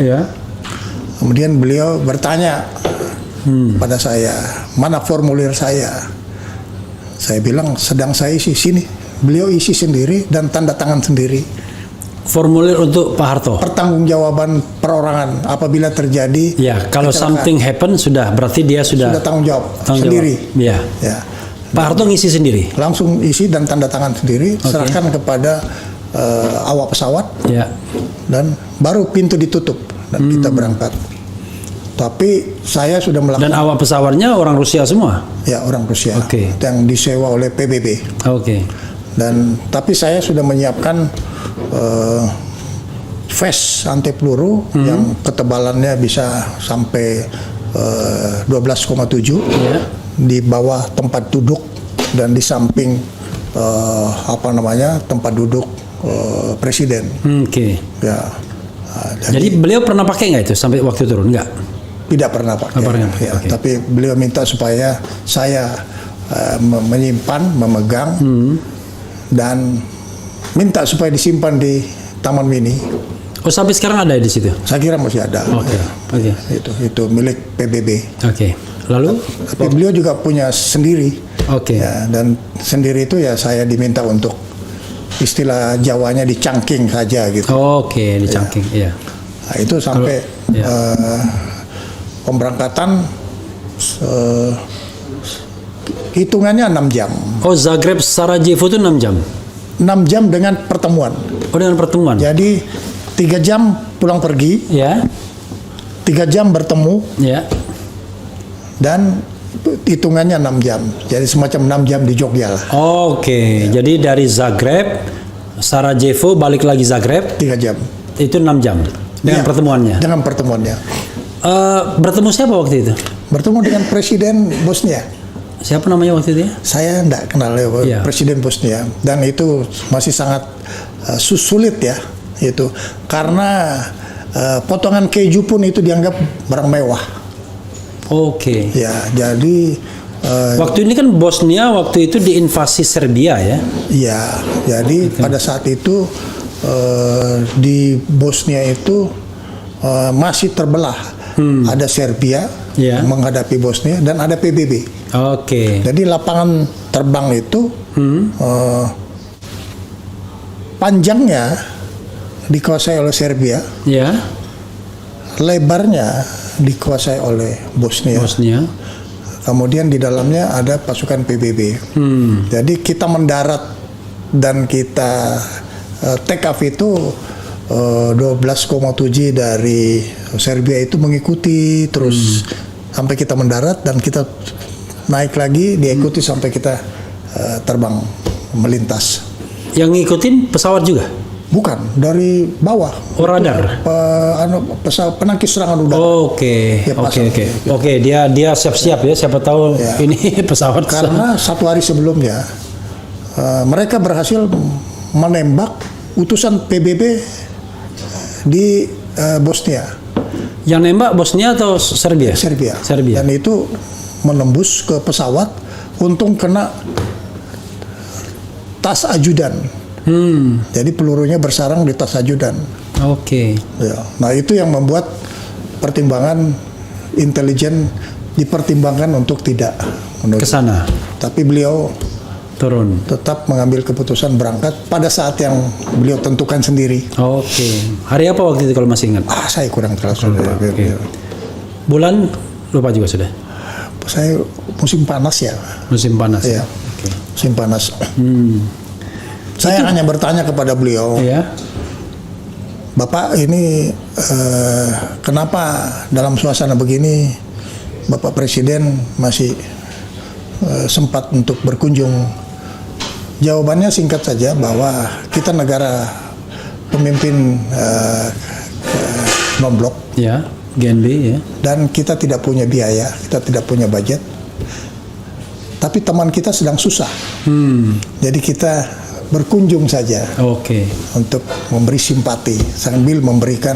Kemudian beliau bertanya pada saya, mana formulir saya? Saya bilang sedang saya isi sini. Beliau isi sendiri dan tanda tangan sendiri. Formulir untuk Pak Harto. Pertanggungjawaban perorangan apabila terjadi. Ya, kalau something happen berarti dia sudah tanggung jawab sendiri. Ya. Pak Harto ngisi sendiri. Langsung isi dan tanda tangan sendiri, serahkan kepada awak pesawat. Dan baru pintu ditutup dan kita berangkat. Tapi saya sudah melakukan. Dan awak pesawatnya orang Rusia semua? Ya, orang Rusia. Yang disewa oleh PBB. Dan tapi saya sudah menyiapkan vest anti peluru yang ketebalannya bisa sampai 12,7 di bawah tempat duduk dan di samping tempat duduk presiden. Oke. Ya. Jadi beliau pernah pakai nggak itu sampai waktu turun? Nggak. Tidak pernah pakai. Ya, Oke. tapi beliau minta supaya saya menyimpan, memegang, dan minta supaya disimpan di Taman Mini. Oh, sampai sekarang ada di situ. Saya kira masih ada. Oke. Oke. Itu milik PBB. Oke. Lalu? Tapi beliau juga punya sendiri. Oke. Ya, dan sendiri itu ya saya diminta untuk istilah Jawanya dicangking saja gitu. Oke, dicangking. Iya. Nah, itu sampai pemberangkatan hitungannya 6 jam. Oh, Zagreb Sarajevo itu 6 jam. 6 jam dengan pertemuan. Oh, dengan pertemuan. Jadi 3 jam pulang pergi, Ya. 3 jam bertemu, Ya. dan hitungannya 6 jam. Jadi semacam 6 jam di Jogja lah. Oke. Jadi dari Zagreb, Sarajevo balik lagi Zagreb 3 jam. itu 6 jam dengan Iya, pertemuannya. Dengan pertemuannya. Bertemu siapa waktu itu? Bertemu dengan Presiden Bosnia. Siapa namanya waktu itu ya? Saya tidak kenal ya, Iya. Presiden Bosnia, dan itu masih sangat sulit ya itu karena potongan keju pun itu dianggap barang mewah. Oke. Ya, jadi Waktu ini kan Bosnia waktu itu diinvasi Serbia ya. ya, jadi pada saat itu di Bosnia itu masih terbelah. Ada Serbia Iya. menghadapi Bosnia dan ada PBB. Oke. Jadi lapangan terbang itu panjangnya dikuasai oleh Serbia, Ya. lebarnya dikuasai oleh Bosnia. Bosnia. Kemudian di dalamnya ada pasukan PBB. Jadi kita mendarat dan kita take off itu 12,7 dari Serbia itu mengikuti terus sampai kita mendarat dan kita naik lagi diikuti sampai kita terbang melintas. Yang ngikutin pesawat juga? Bukan, dari bawah. Oh, radar. Pesawat penangkis serangan udara. Oke. Ya, pasang. Oke, dia siap-siap ya. Siapa tahu Ya. ini pesawat. Karena 1 hari sebelumnya mereka berhasil menembak utusan PBB di Bosnia, Yang nembak Bosnia atau Serbia? Serbia. Serbia. Dan itu menembus ke pesawat, untung kena tas ajudan. Jadi pelurunya bersarang di tas ajudan. Oke. Ya. Nah itu yang membuat pertimbangan intelijen dipertimbangkan untuk tidak menuju. Ke sana. Tapi beliau Turun. tetap mengambil keputusan berangkat pada saat yang beliau tentukan sendiri. Oke. Hari apa waktu itu kalau masih ingat? Saya kurang terlalu. Oke. Bulan lupa juga sudah. Saya musim panas ya. Musim panas. Iya. Oke. Musim panas. Saya hanya bertanya kepada beliau, Iya. Bapak ini kenapa dalam suasana begini Bapak Presiden masih sempat untuk berkunjung? Jawabannya singkat saja bahwa kita negara pemimpin non-blok Ya. GNB ya. dan kita tidak punya biaya, kita tidak punya budget. Tapi teman kita sedang susah. Jadi kita berkunjung saja Oke. untuk memberi simpati sambil memberikan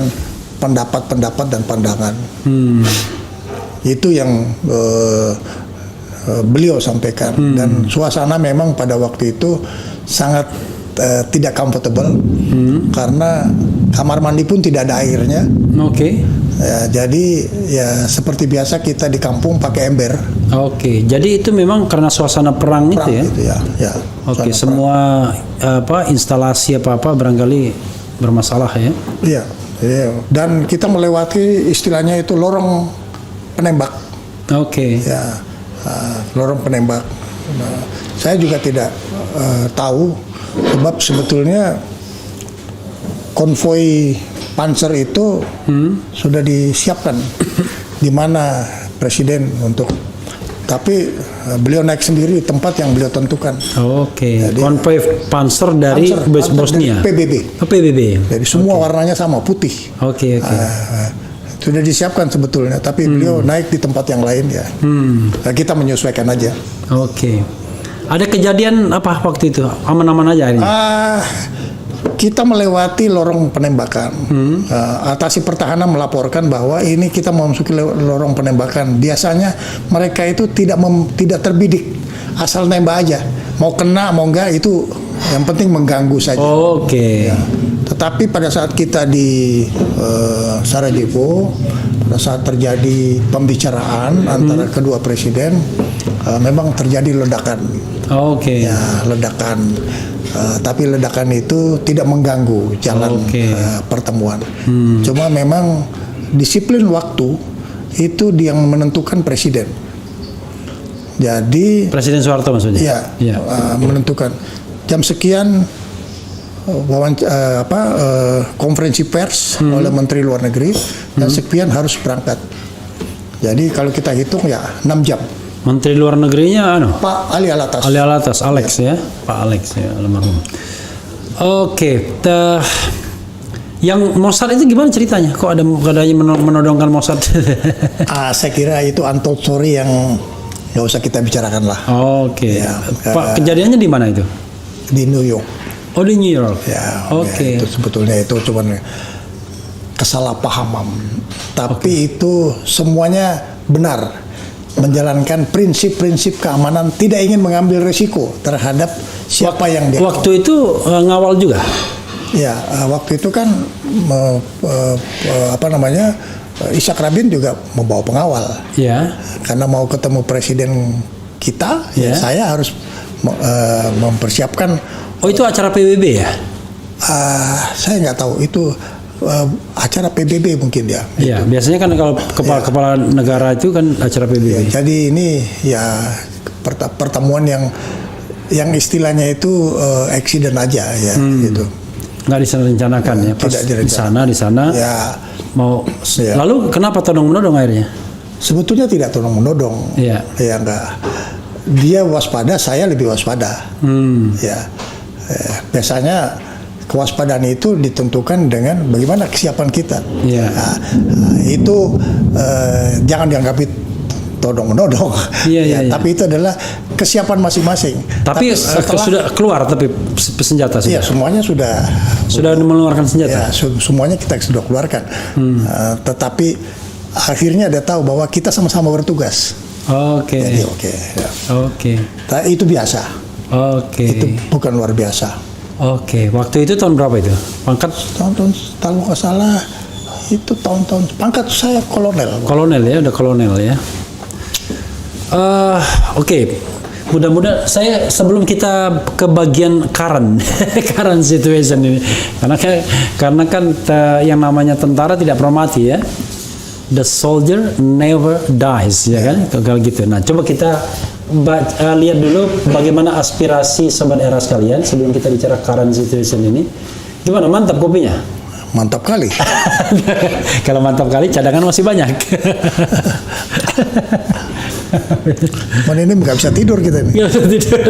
pendapat-pendapat dan pandangan. Itu yang beliau sampaikan dan suasana memang pada waktu itu sangat tidak comfortable karena kamar mandi pun tidak ada airnya. Oke. Ya, jadi ya seperti biasa kita di kampung pakai ember. Oke. Jadi itu memang karena suasana perang, itu ya. Gitu ya. Ya, Oke, suasana semua instalasi apa barangkali bermasalah ya. Iya, iya. Dan kita melewati istilahnya itu lorong penembak. Oke. Ya, lorong penembak. Nah, saya juga tidak tahu sebab sebetulnya konvoi Panzer itu sudah disiapkan di mana Presiden untuk Tapi beliau naik sendiri tempat yang beliau tentukan. Oke. Konvoi Panzer dari Panzer Bosnia. dari PBB. Oh, PBB. Jadi semua warnanya sama, putih. Oke. Sudah disiapkan sebetulnya, tapi beliau naik di tempat yang lain ya. Nah, kita menyesuaikan aja. Oke. Ada kejadian apa waktu itu? Aman-aman aja ini. Kita melewati lorong penembakan. Atasi pertahanan melaporkan bahwa ini kita memasuki lorong penembakan. Biasanya mereka itu tidak terbidik, asal nembak aja. Mau kena mau enggak itu yang penting mengganggu saja. Oke. Ya. Tetapi pada saat kita di Sarajevo, pada saat terjadi pembicaraan antara kedua presiden, memang terjadi ledakan. Oke. Ya, ledakan. Tapi ledakan itu tidak mengganggu jalan pertemuan. Cuma memang disiplin waktu itu yang menentukan presiden. Jadi Presiden Soeharto maksudnya. ya. Menentukan jam sekian konferensi pers oleh Menteri Luar Negeri dan sekian harus berangkat. Jadi kalau kita hitung ya 6 jam. Menteri Luar Negerinya Pak Ali Alatas. Ali Alatas, Alex ya. Pak Alex ya, almarhum. Oke, yang Mossad itu gimana ceritanya? Kok ada katanya menodongkan Mossad? Saya kira itu untold story yang nggak usah kita bicarakan lah. Oke. Ya, Pak, kejadiannya di mana itu? Di New York. Oh, di New York. Ya, Oke. itu sebetulnya itu cuma kesalahpahaman. Tapi itu semuanya benar. Menjalankan prinsip-prinsip keamanan, tidak ingin mengambil risiko terhadap siapa yang dia. Waktu itu ngawal juga. Ya, waktu itu kan Ishak Rabin juga membawa pengawal. Ya. Karena mau ketemu presiden kita, ya saya harus mempersiapkan. Oh, itu acara PBB ya? Saya nggak tahu itu acara PBB mungkin ya. Iya, biasanya kan kalau kepala negara itu kan acara PBB. Ya, jadi ini ya pertemuan yang istilahnya itu accident aja ya gitu. Nggak direncanakan ya, pas di sana. Ya. Lalu kenapa todong-menodong akhirnya? Sebetulnya tidak todong-menodong. Iya. Ya enggak. Dia waspada, saya lebih waspada. Ya. Biasanya kewaspadaan itu ditentukan dengan bagaimana kesiapan kita. Yeah. Itu jangan dianggap todong-menodong. Tapi itu adalah kesiapan masing-masing. Tapi sudah keluar tapi senjata sudah. Iya, semuanya sudah mengeluarkan senjata. Ya, semuanya kita sudah keluarkan. Tetapi akhirnya dia tahu bahwa kita sama-sama bertugas. Oke. Jadi Oke. Itu biasa. Oke. Itu bukan luar biasa. Oke, waktu itu tahun berapa itu? Pangkat? Tahun kalau nggak salah itu tahun-tahun pangkat saya kolonel. Kolonel ya, udah kolonel ya. Oke. Mudah-mudahan saya sebelum kita ke bagian current situation ini, karena kan yang namanya tentara tidak pernah mati ya. The soldier never dies ya kan, kalau gitu. Nah, coba kita lihat dulu bagaimana aspirasi sobat era sekalian sebelum kita bicara current situation ini. Gimana, mantap kopinya? Mantap kali. Kalau mantap kali, cadangan masih banyak. Mana ini nggak bisa tidur kita ini. Nggak bisa tidur.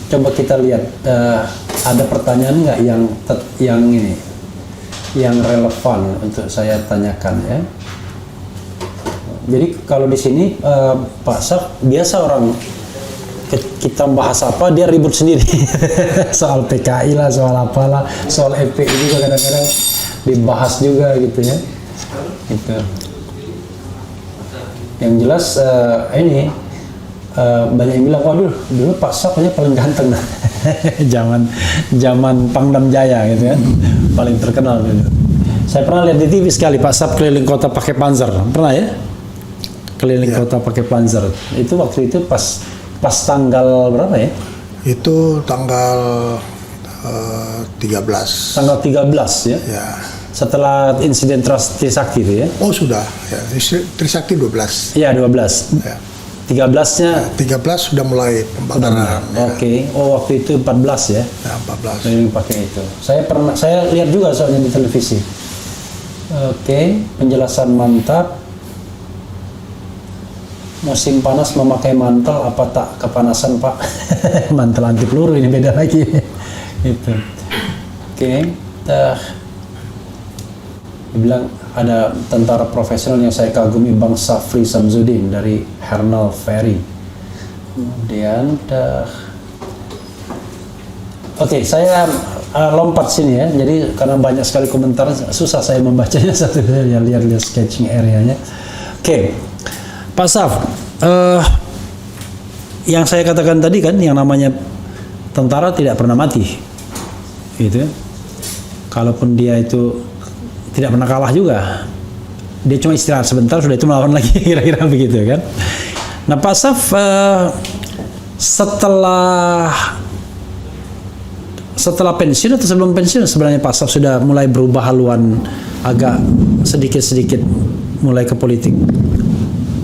Coba kita lihat, ada pertanyaan nggak yang ini? Yang relevan untuk saya tanyakan ya. Jadi kalau di sini Pak Saf biasa orang kita bahas apa dia ribut sendiri soal PKI lah, soal apalah, soal FPI juga kadang-kadang dibahas juga gitu ya. Gitu. Yang jelas ini banyak yang bilang waduh dulu Pak Saf paling ganteng zaman Pangdam Jaya gitu kan. Paling terkenal dulu. Saya pernah lihat di TV sekali Pak Saf keliling kota pakai Panzer. Pernah ya? Keliling kota pakai Panzer. Itu waktu itu pas tanggal berapa ya? Itu tanggal 13. Tanggal 13 ya? Ya. Setelah insiden Trisakti itu ya? Oh sudah. Ya. Trisakti 12. Iya 12. Ya. 13-nya 13 sudah mulai pembakaran. Oke. Oh waktu itu 14 ya? Ya, 14. Keliling pakai itu. Saya lihat juga soalnya di televisi. Oke, penjelasan mantap. Musim panas memakai mantel apa tak kepanasan Pak? Mantel anti peluru ini beda lagi. Gitu. Oke. Dibilang ada tentara profesional yang saya kagumi, Bang Safri Samsudin dari Hernal Ferry. Kemudian oke, saya lompat sini ya. Jadi karena banyak sekali komentar, susah saya membacanya satu ya, lihat sketching area-nya. Oke. Pak Saf, yang saya katakan tadi kan, yang namanya tentara tidak pernah mati, gitu. Kalaupun dia itu tidak pernah kalah juga, dia cuma istirahat sebentar, sudah itu melawan lagi, kira-kira begitu kan. Nah, Pak Saf, setelah pensiun atau sebelum pensiun sebenarnya Pak Saf sudah mulai berubah haluan agak sedikit-sedikit mulai ke politik.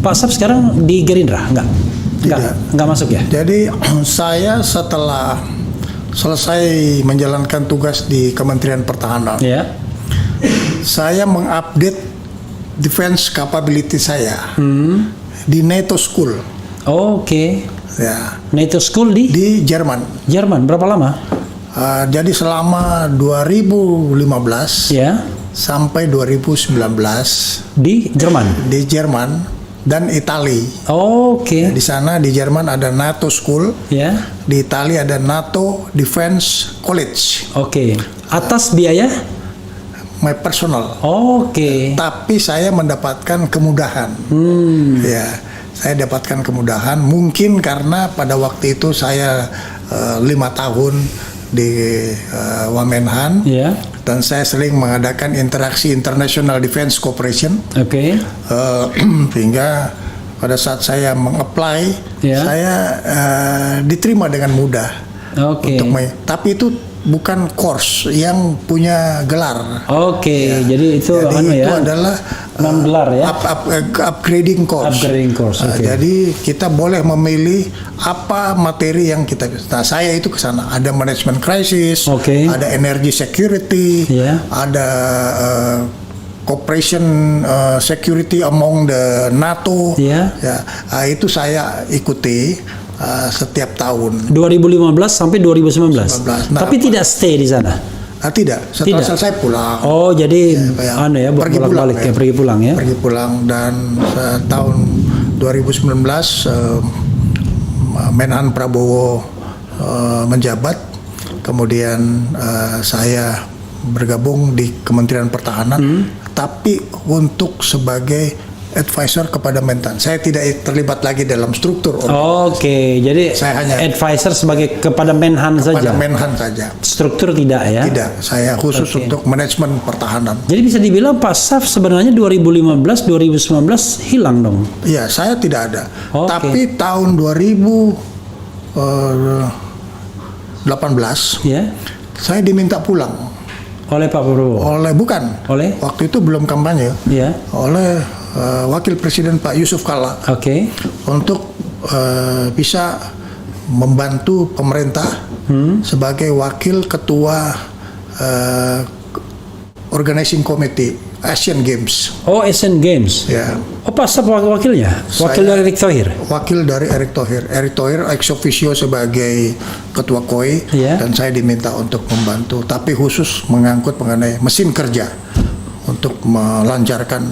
Pak Saf sekarang di Gerindra? Enggak masuk ya? Jadi saya setelah selesai menjalankan tugas di Kementerian Pertahanan, Ya. saya mengupdate defense capability saya di NATO School, Oke. ya, NATO School di Jerman. Jerman. Berapa lama? Jadi selama 2015 Ya. sampai 2019 Di Jerman. di Jerman dan Italia. Oke. Di sana di Jerman ada NATO School, Ya. di Italia ada NATO Defense College. Oke. Atas biaya? My personal. Oke. Tapi saya mendapatkan kemudahan. Ya, saya dapatkan kemudahan. Mungkin karena pada waktu itu saya 5 tahun di Wamenhan, Ya. dan saya sering mengadakan interaksi International Defense Cooperation, Oke. sehingga pada saat saya mengapply, Ya. saya diterima dengan mudah. Oke. Tapi itu bukan course yang punya gelar. Oke. Jadi itu Jadi itu ya. adalah Non gelar ya. upgrading course. Upgrading course, oke. Jadi kita boleh memilih apa materi yang kita. Nah, saya itu ke sana. Ada management crisis, Oke. ada energy security, Ya. ada cooperation security among the NATO. Ya. Itu saya ikuti setiap tahun. 2015 sampai 2019. 2019. Nah, Tapi tidak stay di sana. Tidak, setelah Tidak. selesai pulang. Oh, jadi kayak pergi bolak-balik ya, pergi pulang ya. Pergi pulang, dan tahun 2019 Menhan Prabowo menjabat, kemudian saya bergabung di Kementerian Pertahanan, tapi untuk sebagai advisor kepada Mentan. Saya tidak terlibat lagi dalam struktur. Oke, jadi Saya hanya advisor sebagai kepada Menhan kepada saja. Menhan saja. Struktur tidak ya? Tidak, saya khusus Oke. untuk manajemen pertahanan. Jadi bisa dibilang Pak Saf sebenarnya 2015-2019 hilang dong. Iya, saya tidak ada. Oke. Tapi tahun 2018 Ya. saya diminta pulang Oleh Pak Prabowo. bukan. Oleh? Waktu itu belum kampanye. Ya. Oleh Wakil Presiden Pak Yusuf Kalla Oke. untuk bisa membantu pemerintah sebagai wakil ketua organizing committee Asian Games. Oh, Asian Games. Ya. Oh, Pak Saf wakilnya? Wakil Saya- dari Erick Thohir? Wakil dari Erick Thohir. Erick Thohir ex officio sebagai ketua KOI, Iya. dan saya diminta untuk membantu, tapi khusus mengangkut mengenai mesin kerja untuk melancarkan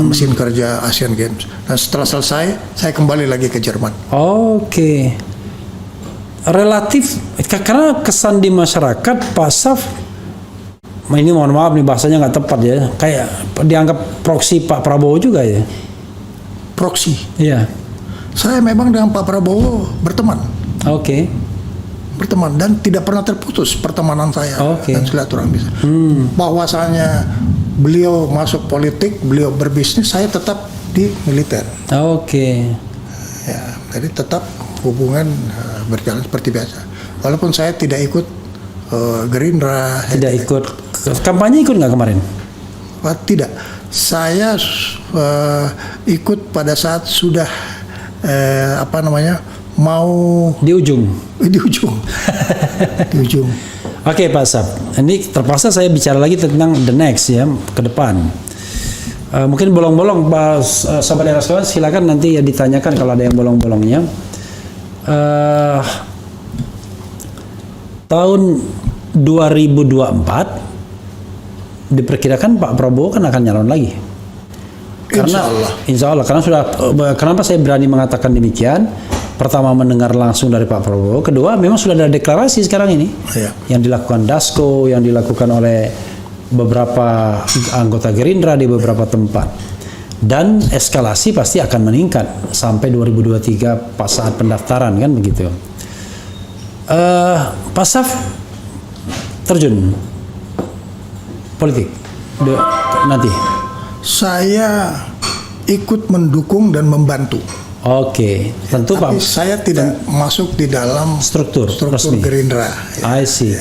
mesin kerja Asian Games. Dan setelah selesai, saya kembali lagi ke Jerman. Oke. Relatif, karena kesan di masyarakat Pak Saf, ini mohon maaf nih bahasanya nggak tepat ya, kayak dianggap proksi Pak Prabowo juga ya. Proksi. Iya. Saya memang dengan Pak Prabowo berteman, Oke. dan tidak pernah terputus pertemanan saya Oke. dan silaturahmi. Bahwasanya beliau masuk politik, beliau berbisnis, saya tetap di militer. Oke. Ya, jadi tetap hubungan berjalan seperti biasa. Walaupun saya tidak ikut Gerindra. Tidak ikut kampanye, ikut nggak kemarin? Tidak. Saya ikut pada saat sudah mau Di ujung. di ujung. Di ujung. Oke Pak Saf, ini terpaksa saya bicara lagi tentang the next ya, ke depan. Mungkin bolong-bolong Pak Sobat Eras kawan, silakan nanti ya ditanyakan kalau ada yang bolong-bolongnya. Tahun 2024 diperkirakan Pak Prabowo kan akan nyalon lagi. Karena Insya Allah, karena sudah. Kenapa saya berani mengatakan demikian? Pertama, mendengar langsung dari Pak Prabowo. Kedua, memang sudah ada deklarasi sekarang ini yang dilakukan Dasko, yang dilakukan oleh beberapa anggota Gerindra di beberapa tempat. Dan eskalasi pasti akan meningkat sampai 2023 pas saat pendaftaran kan begitu. Pak Saf terjun politik nanti. Saya ikut mendukung dan membantu. Oke, tentu Tapi Pak. saya tidak masuk di dalam struktur resmi. Gerindra. I see.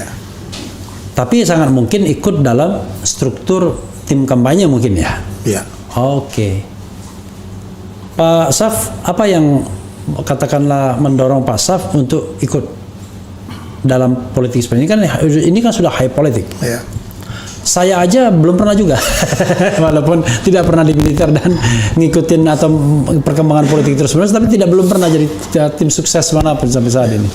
Tapi sangat mungkin ikut dalam struktur tim kampanye mungkin ya. Ya. Oke. Pak Saf, apa yang katakanlah mendorong Pak Saf untuk ikut dalam politik seperti ini kan? Ini kan sudah high politik. Ya. Saya aja belum pernah juga, walaupun tidak pernah di militer dan ngikutin atau perkembangan politik terus menerus, tapi belum pernah jadi tim sukses manapun sampai saat ini.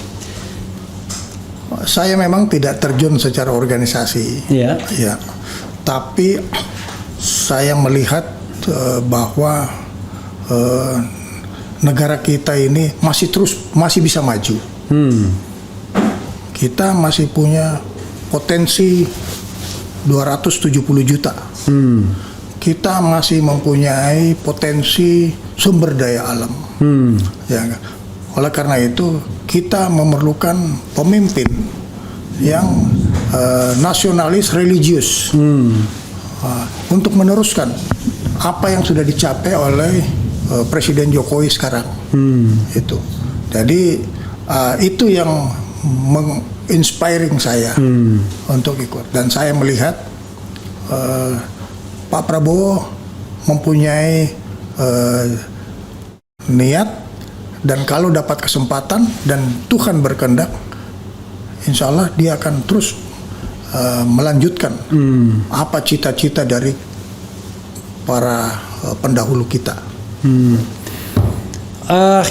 Saya memang tidak terjun secara organisasi. Ya. Ya. Tapi saya melihat bahwa negara kita ini masih bisa maju. Kita masih punya potensi 270 juta. Kita masih mempunyai potensi sumber daya alam. Ya, oleh karena itu kita memerlukan pemimpin yang nasionalis religius untuk meneruskan apa yang sudah dicapai oleh Presiden Jokowi sekarang. Itu. Jadi itu yang menginspiring saya untuk ikut, dan saya melihat Pak Prabowo mempunyai niat, dan kalau dapat kesempatan dan Tuhan berkehendak, insya Allah dia akan terus melanjutkan apa cita-cita dari para pendahulu kita.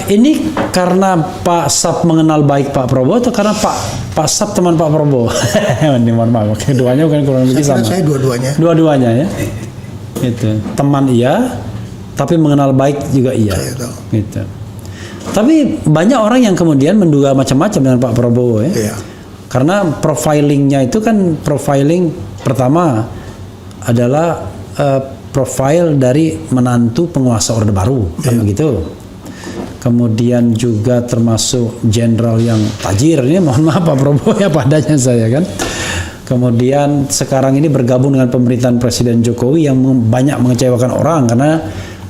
Ini karena Pak Saf mengenal baik Pak Prabowo atau karena Pak Saf teman Pak Prabowo? Mohon maaf, keduanya bukan kurang lebih sama. Saya dua-duanya. Dua-duanya ya. Itu teman iya, tapi mengenal baik juga iya. Gitu. Tapi banyak orang yang kemudian menduga macam-macam dengan Pak Prabowo ya. Iya. Karena profilingnya itu kan profiling pertama adalah profil dari menantu penguasa Orde Baru kan begitu. Kemudian juga termasuk jenderal yang tajir, ini mohon maaf Pak Prabowo ya padanya saya kan. Kemudian sekarang ini bergabung dengan pemerintahan Presiden Jokowi yang banyak mengecewakan orang karena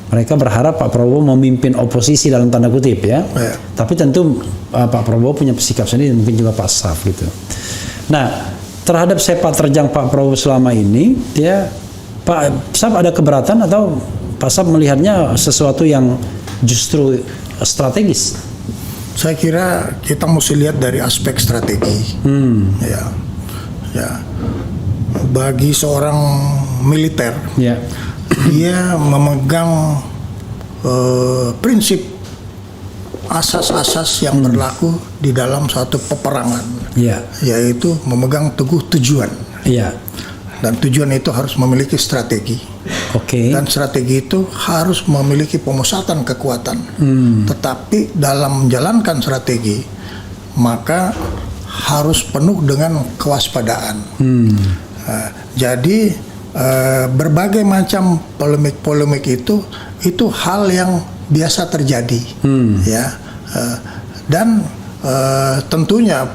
mereka berharap Pak Prabowo memimpin oposisi dalam tanda kutip ya. Tapi tentu Pak Prabowo punya sikap sendiri, mungkin juga Pak Saf gitu. Nah, terhadap sepak terjang Pak Prabowo selama ini, ya Pak Saf ada keberatan atau Pak Saf melihatnya sesuatu yang justru strategis? Saya kira kita mesti lihat dari aspek strategi. Ya. Bagi seorang militer, dia memegang prinsip asas-asas yang berlaku di dalam suatu peperangan, yaitu memegang teguh tujuan. Dan tujuan itu harus memiliki strategi. Dan strategi itu harus memiliki pemusatan kekuatan. Tetapi dalam menjalankan strategi, maka harus penuh dengan kewaspadaan. Jadi berbagai macam polemik-polemik itu hal yang biasa terjadi, ya. Dan tentunya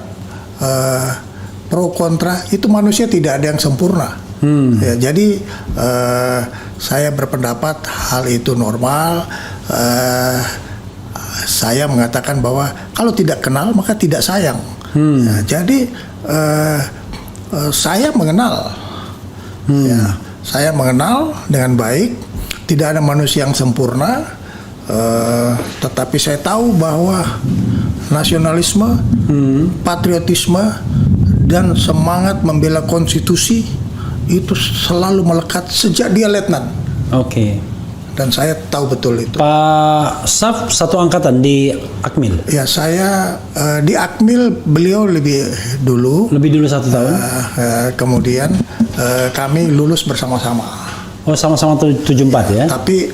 pro kontra itu manusia tidak ada yang sempurna. Ya, jadi saya berpendapat hal itu normal. Saya mengatakan bahwa kalau tidak kenal maka tidak sayang. Ya, jadi saya mengenal, ya, saya mengenal dengan baik. Tidak ada manusia yang sempurna, tetapi saya tahu bahwa nasionalisme, patriotisme, dan semangat membela konstitusi itu selalu melekat sejak dia letnan, Oke. dan saya tahu betul itu. Pak Saf satu angkatan di Akmil. Ya, saya di Akmil, beliau lebih dulu. Lebih dulu 1 tahun. Kemudian kami lulus bersama-sama. Oh, sama-sama 74 ya. Tapi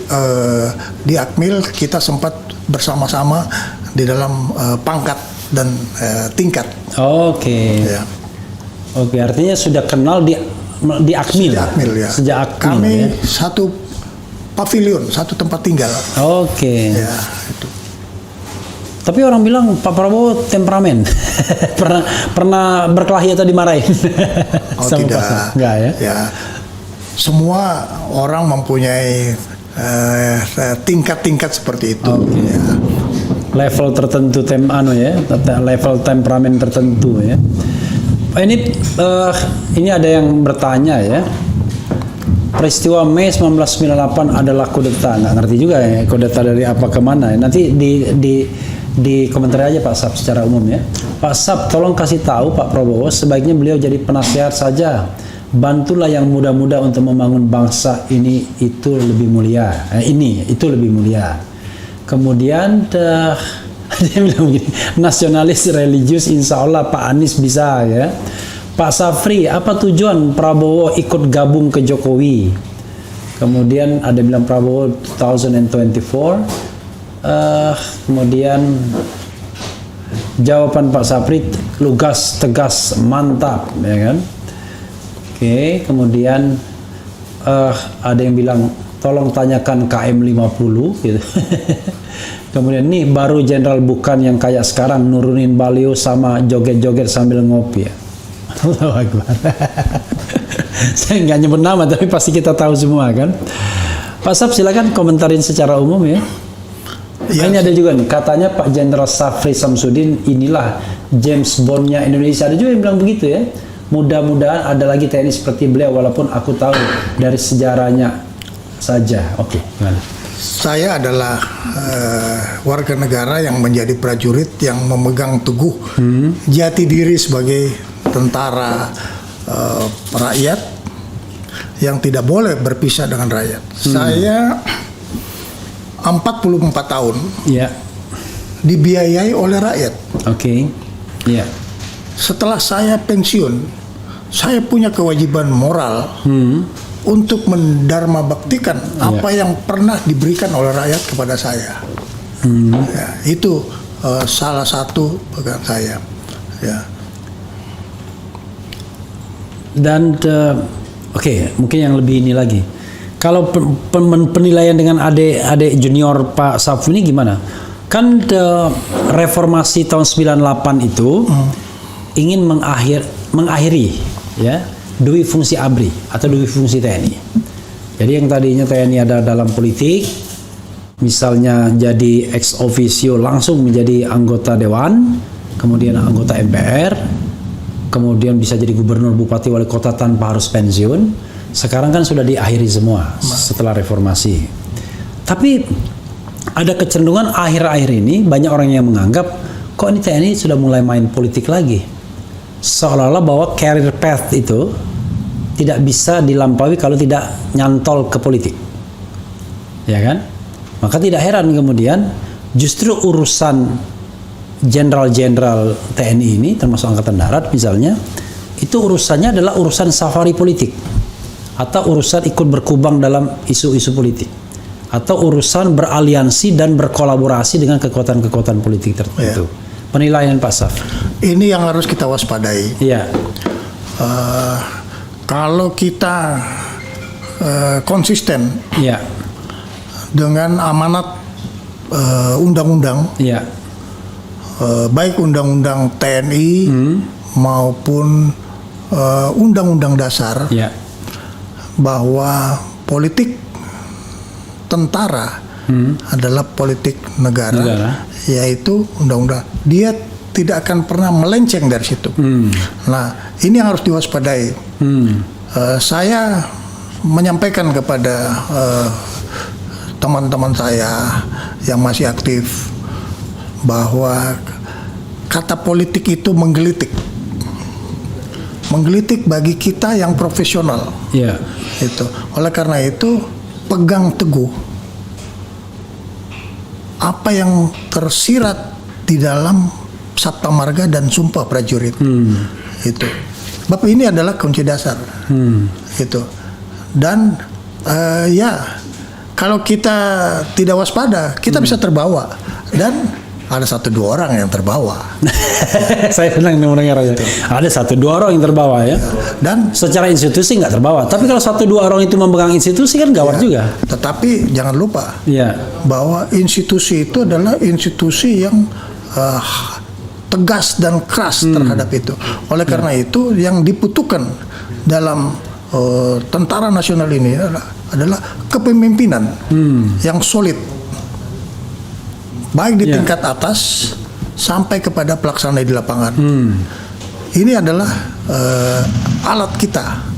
di Akmil kita sempat bersama-sama di dalam pangkat dan tingkat. Oke. Ya. Oke, artinya sudah kenal di Akmil. Sejak Akmil, ya. Sejak Akmil Kami ya. satu pavilion, satu tempat tinggal. Oke. Ya, itu. Tapi orang bilang Pak Prabowo temperamen. pernah berkelahi atau dimarahin? Oh, Sama tidak. Pak Saf? Enggak ya. Ya. Semua orang mempunyai tingkat-tingkat seperti itu. Ya. Level tertentu level temperamen tertentu ya. Ini ada yang bertanya ya. Peristiwa Mei 1998 adalah kudeta. Nggak ngerti juga ya kudeta dari apa ke mana. Nanti di komentar aja Pak Sap secara umum ya. Pak Sap, tolong kasih tahu Pak Prabowo sebaiknya beliau jadi penasehat saja. Bantulah yang muda-muda untuk membangun bangsa ini, itu lebih mulia. Itu lebih mulia. Kemudian dia bilang begini, nasionalis religius insya Allah Pak Anies bisa ya. Pak Safri, apa tujuan Prabowo ikut gabung ke Jokowi? Kemudian ada bilang Prabowo 2024. Kemudian jawaban Pak Safri lugas, tegas, mantap, ya kan? Oke, kemudian ada yang bilang tolong tanyakan KM 50 gitu. Kemudian nih baru Jenderal bukan yang kayak sekarang nurunin baliho sama joget-joget sambil ngopi ya. Allahu Akbar. Saya nggak nyebut nama tapi pasti kita tahu semua kan. Pak Saf silakan komentarin secara umum ya. Ya. Ini ada juga nih katanya Pak Jenderal Safri Samsudin inilah James Bond-nya Indonesia. Ada juga yang bilang begitu ya. Mudah-mudahan ada lagi TNI seperti beliau walaupun aku tahu dari sejarahnya saja. Oke, gimana? Saya adalah warga negara yang menjadi prajurit yang memegang teguh jati diri sebagai tentara rakyat yang tidak boleh berpisah dengan rakyat. Saya 44 tahun Ya. dibiayai oleh rakyat. Oke. Ya. Setelah saya pensiun, saya punya kewajiban moral untuk mendharma baktikan apa yang pernah diberikan oleh rakyat kepada saya. Ya, itu salah satu pegang saya. Ya. Dan oke, mungkin yang lebih ini lagi. Kalau penilaian dengan adik junior Pak Saf ini gimana? Kan reformasi tahun 98 itu ingin mengakhiri ya dui fungsi ABRI atau dui fungsi TNI. Jadi yang tadinya TNI ada dalam politik, misalnya jadi ex officio langsung menjadi anggota dewan, kemudian anggota MPR, kemudian bisa jadi gubernur, bupati, wali kota tanpa harus pensiun. Sekarang kan sudah diakhiri semua setelah reformasi. Tapi ada kecenderungan akhir-akhir ini banyak orang yang menganggap kok ini TNI sudah mulai main politik lagi. Seolah-olah bahwa career path itu tidak bisa dilampaui kalau tidak nyantol ke politik. Ya kan? Maka tidak heran kemudian justru urusan jenderal-jenderal TNI ini termasuk Angkatan Darat misalnya, itu urusannya adalah urusan safari politik atau urusan ikut berkubang dalam isu-isu politik atau urusan beraliansi dan berkolaborasi dengan kekuatan-kekuatan politik tertentu. Penilaian Pak Saf. Ini yang harus kita waspadai. Iya. Kalau kita konsisten Iya. dengan amanat undang-undang, Iya. baik undang-undang TNI maupun undang-undang dasar, Iya. bahwa politik tentara adalah politik negara, yaitu undang-undang. Dia tidak akan pernah melenceng dari situ. Nah, ini yang harus diwaspadai. Saya menyampaikan kepada teman-teman saya yang masih aktif bahwa kata politik itu menggelitik. menggelitik bagi kita yang profesional. Ya. Itu. Oleh karena itu, pegang teguh apa yang tersirat di dalam Sabta Marga dan Sumpah Prajurit. Itu. Bab ini adalah kunci dasar. Itu. Dan ya, kalau kita tidak waspada, kita bisa terbawa. Dan ada 1-2 orang yang terbawa. Saya senang mendengarnya. Ada 1-2 orang yang terbawa ya. Dan Secara institusi nggak terbawa. Tapi kalau 1-2 orang itu memegang institusi kan gawat juga. tetapi jangan lupa Iya. bahwa institusi itu adalah institusi yang tegas dan keras terhadap itu. Oleh karena itu, yang dibutuhkan dalam tentara nasional ini adalah kepemimpinan yang solid, baik di Ya. tingkat atas sampai kepada pelaksana di lapangan. Ini adalah alat kita,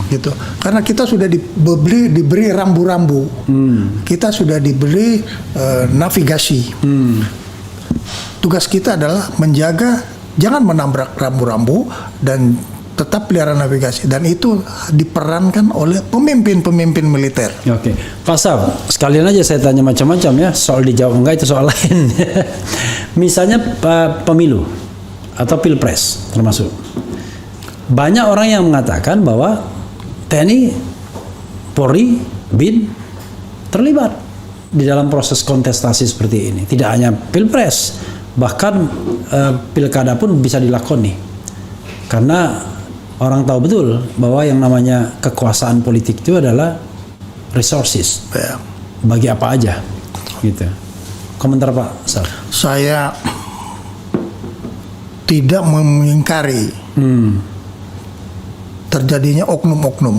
gitu. Karena kita sudah diberi rambu-rambu, kita sudah diberi navigasi. Tugas kita adalah menjaga, jangan menabrak rambu-rambu dan tetap pelihara navigasi. Dan itu diperankan oleh pemimpin-pemimpin militer. Oke, Pak Sab, sekalian aja saya tanya macam-macam ya, soal dijawab enggak itu soal lain. Misalnya pemilu atau pilpres termasuk. Banyak orang yang mengatakan bahwa TNI, Polri, BIN terlibat di dalam proses kontestasi seperti ini. Tidak hanya pilpres, bahkan pilkada pun bisa dilakoni. Karena orang tahu betul bahwa yang namanya kekuasaan politik itu adalah resources. Ya. Bagi apa aja, gitu. Komentar Pak Sab. Saya tidak mengingkari terjadinya oknum-oknum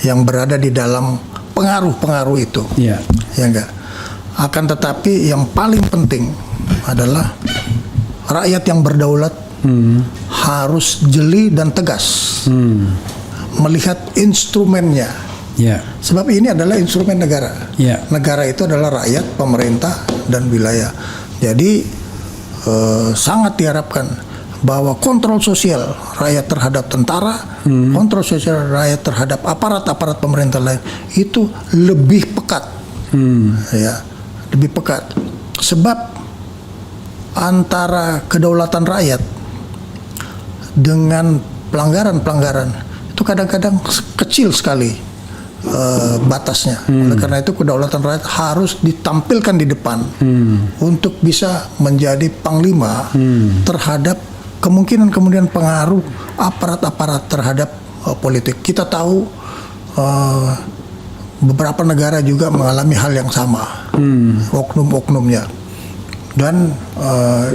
yang berada di dalam pengaruh-pengaruh itu. Ya. Ya enggak. Akan tetapi yang paling penting adalah rakyat yang berdaulat harus jeli dan tegas melihat instrumennya. Ya. Sebab ini adalah instrumen negara. Ya. Negara itu adalah rakyat, pemerintah, dan wilayah. Jadi sangat diharapkan bahwa kontrol sosial rakyat terhadap tentara, kontrol sosial rakyat terhadap aparat-aparat pemerintah lain itu lebih pekat, ya, lebih pekat. Sebab antara kedaulatan rakyat dengan pelanggaran-pelanggaran itu kadang-kadang kecil sekali batasnya. Oleh karena itu kedaulatan rakyat harus ditampilkan di depan untuk bisa menjadi panglima terhadap kemungkinan pengaruh aparat-aparat terhadap politik. Kita tahu beberapa negara juga mengalami hal yang sama, oknum-oknumnya, dan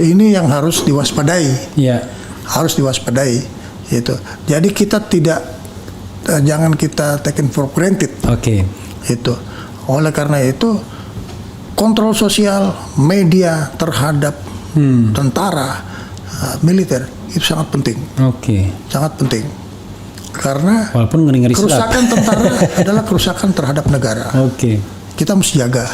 ini yang harus diwaspadai. Ya. Harus diwaspadai itu. Jadi kita tidak jangan kita taken for granted. Oke. Itu. Oleh karena itu kontrol sosial media terhadap tentara militer itu sangat penting. Oke. Sangat penting. Karena Walaupun ngeri-ngeri sedap. kerusakan tentara adalah kerusakan terhadap negara. Oke. Kita mesti jaga.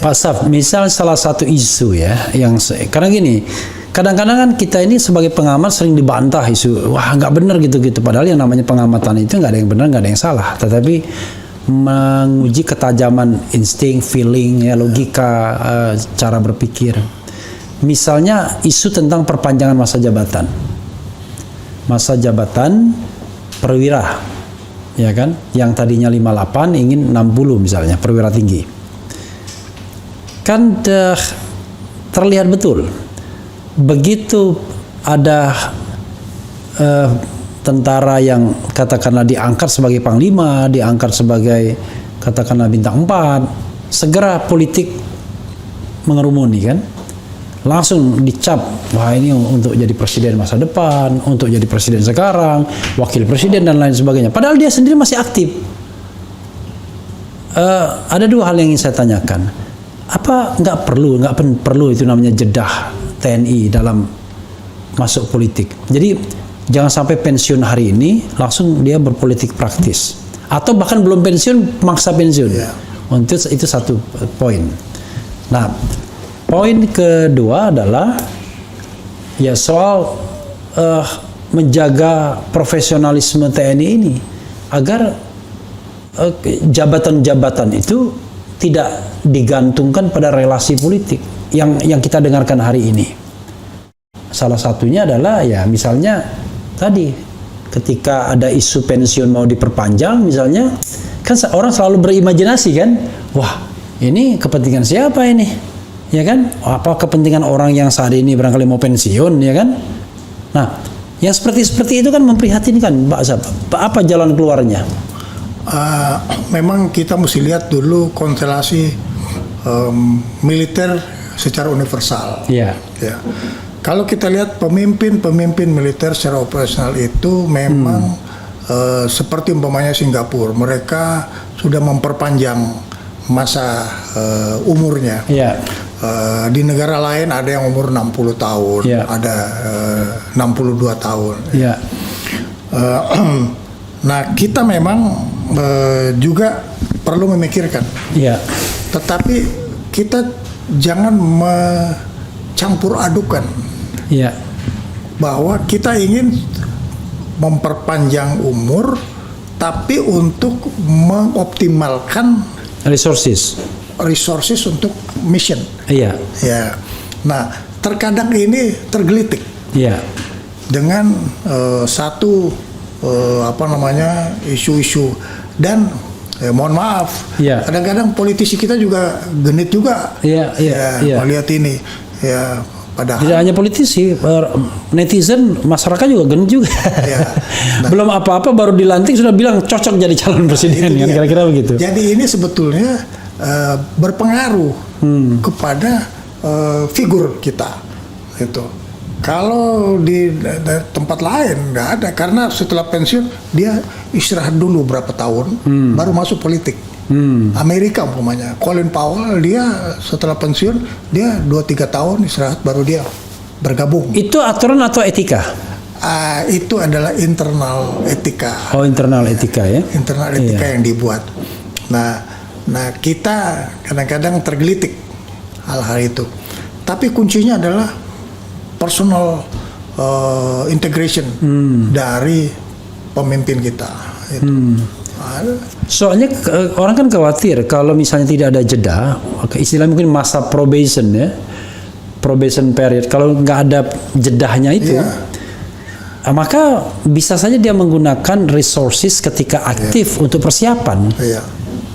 Pak Saf, misal salah satu isu ya yang karena gini, kadang-kadang kan kita ini sebagai pengamat sering dibantah isu, wah nggak benar gitu-gitu. Padahal yang namanya pengamatan itu nggak ada yang benar, nggak ada yang salah. Tetapi menguji ketajaman insting, feeling, ya logika, cara berpikir. Misalnya isu tentang perpanjangan masa jabatan, perwira, ya kan? Yang tadinya 58 ingin 60 misalnya perwira tinggi. Kan terlihat betul begitu ada tentara yang katakanlah diangkat sebagai panglima, diangkat sebagai katakanlah bintang 4, segera politik mengerumuni kan, langsung dicap, wah ini untuk jadi presiden masa depan, untuk jadi presiden sekarang, wakil presiden dan lain sebagainya. Padahal dia sendiri masih aktif. Ada dua hal yang ingin saya tanyakan. Apa nggak perlu itu namanya jedah TNI dalam masuk politik. Jadi jangan sampai pensiun hari ini langsung dia berpolitik praktis, atau bahkan belum pensiun maksa pensiun. Untuk itu satu poin. Nah, poin kedua adalah ya soal menjaga profesionalisme TNI ini agar jabatan-jabatan itu tidak digantungkan pada relasi politik yang kita dengarkan hari ini. Salah satunya adalah ya misalnya tadi ketika ada isu pensiun mau diperpanjang misalnya, kan orang selalu berimajinasi kan, wah ini kepentingan siapa ini, ya kan? Apa kepentingan orang yang saat ini barangkali mau pensiun, ya kan? Nah, yang seperti itu kan memprihatinkan, Pak Asap. Apa jalan keluarnya? Memang kita mesti lihat dulu konstelasi militer secara universal. Iya. Ya. Kalau kita lihat pemimpin militer secara operasional itu memang seperti umpamanya Singapura, mereka sudah memperpanjang masa umurnya. Iya. Di negara lain ada yang umur 60 tahun, Ya. ada 62 tahun. Iya. Nah, kita memang juga perlu memikirkan, Iya. tetapi kita jangan mencampur adukan Iya. bahwa kita ingin memperpanjang umur, tapi untuk mengoptimalkan Resources. resources untuk mission. Iya. Ya, nah terkadang ini tergelitik Iya. dengan satu isu-isu dan mohon maaf, Iya. kadang-kadang politisi kita juga genit juga. Iya, iya, iya. Melihat ini, ya padahal. Tidak hanya politisi, netizen, masyarakat juga genit juga. Ya. Nah. Belum apa-apa baru dilantik sudah bilang cocok jadi calon presiden, Itu kan dia. kira-kira begitu. Jadi ini sebetulnya berpengaruh kepada figur kita, itu. Kalau di tempat lain nggak ada, karena setelah pensiun dia istirahat dulu berapa tahun, baru masuk politik. Amerika umpamanya, Colin Powell dia setelah pensiun dia 2-3 tahun istirahat baru dia bergabung. Itu aturan atau etika? Itu adalah internal etika. Oh, internal etika ya. Internal etika yang dibuat. Nah kita kadang-kadang tergelitik hal-hal itu. Tapi kuncinya adalah personal integration dari pemimpin kita. Itu. Soalnya orang kan khawatir kalau misalnya tidak ada jeda, istilahnya mungkin masa probation ya, probation period. Kalau nggak ada jedahnya itu, maka bisa saja dia menggunakan resources ketika aktif untuk persiapan. Iya.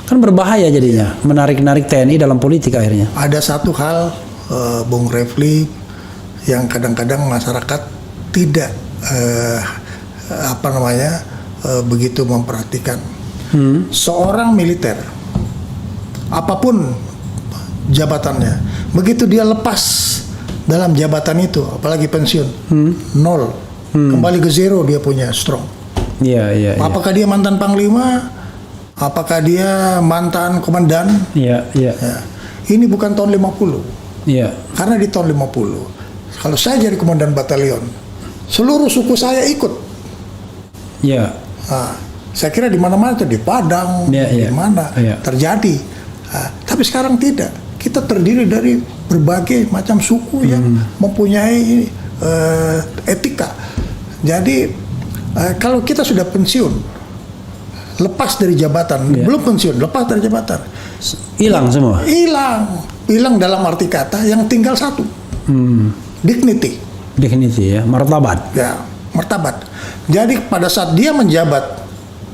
Kan berbahaya jadinya, menarik-narik TNI dalam politik akhirnya. Ada satu hal, Bung Refli, yang kadang-kadang masyarakat tidak begitu memperhatikan. Seorang militer, apapun jabatannya, begitu dia lepas dalam jabatan itu, apalagi pensiun, nol, kembali ke zero dia punya strong. Iya, iya. Apakah dia mantan panglima? Apakah dia mantan komandan? Iya, iya. Ya. Ini bukan tahun 50. Iya. Karena di tahun 50, kalau saya jadi komandan batalion, seluruh suku saya ikut. Iya. Nah, saya kira di mana-mana tuh, di Padang, Ya, di ya. mana Ya. terjadi. Nah, tapi sekarang tidak. Kita terdiri dari berbagai macam suku yang mempunyai etika. Jadi kalau kita sudah pensiun, lepas dari jabatan, belum pensiun, lepas dari jabatan, Hilang semua. hilang dalam arti kata yang tinggal satu, dignity. Dignity ya, martabat. Ya, martabat. Jadi pada saat dia menjabat,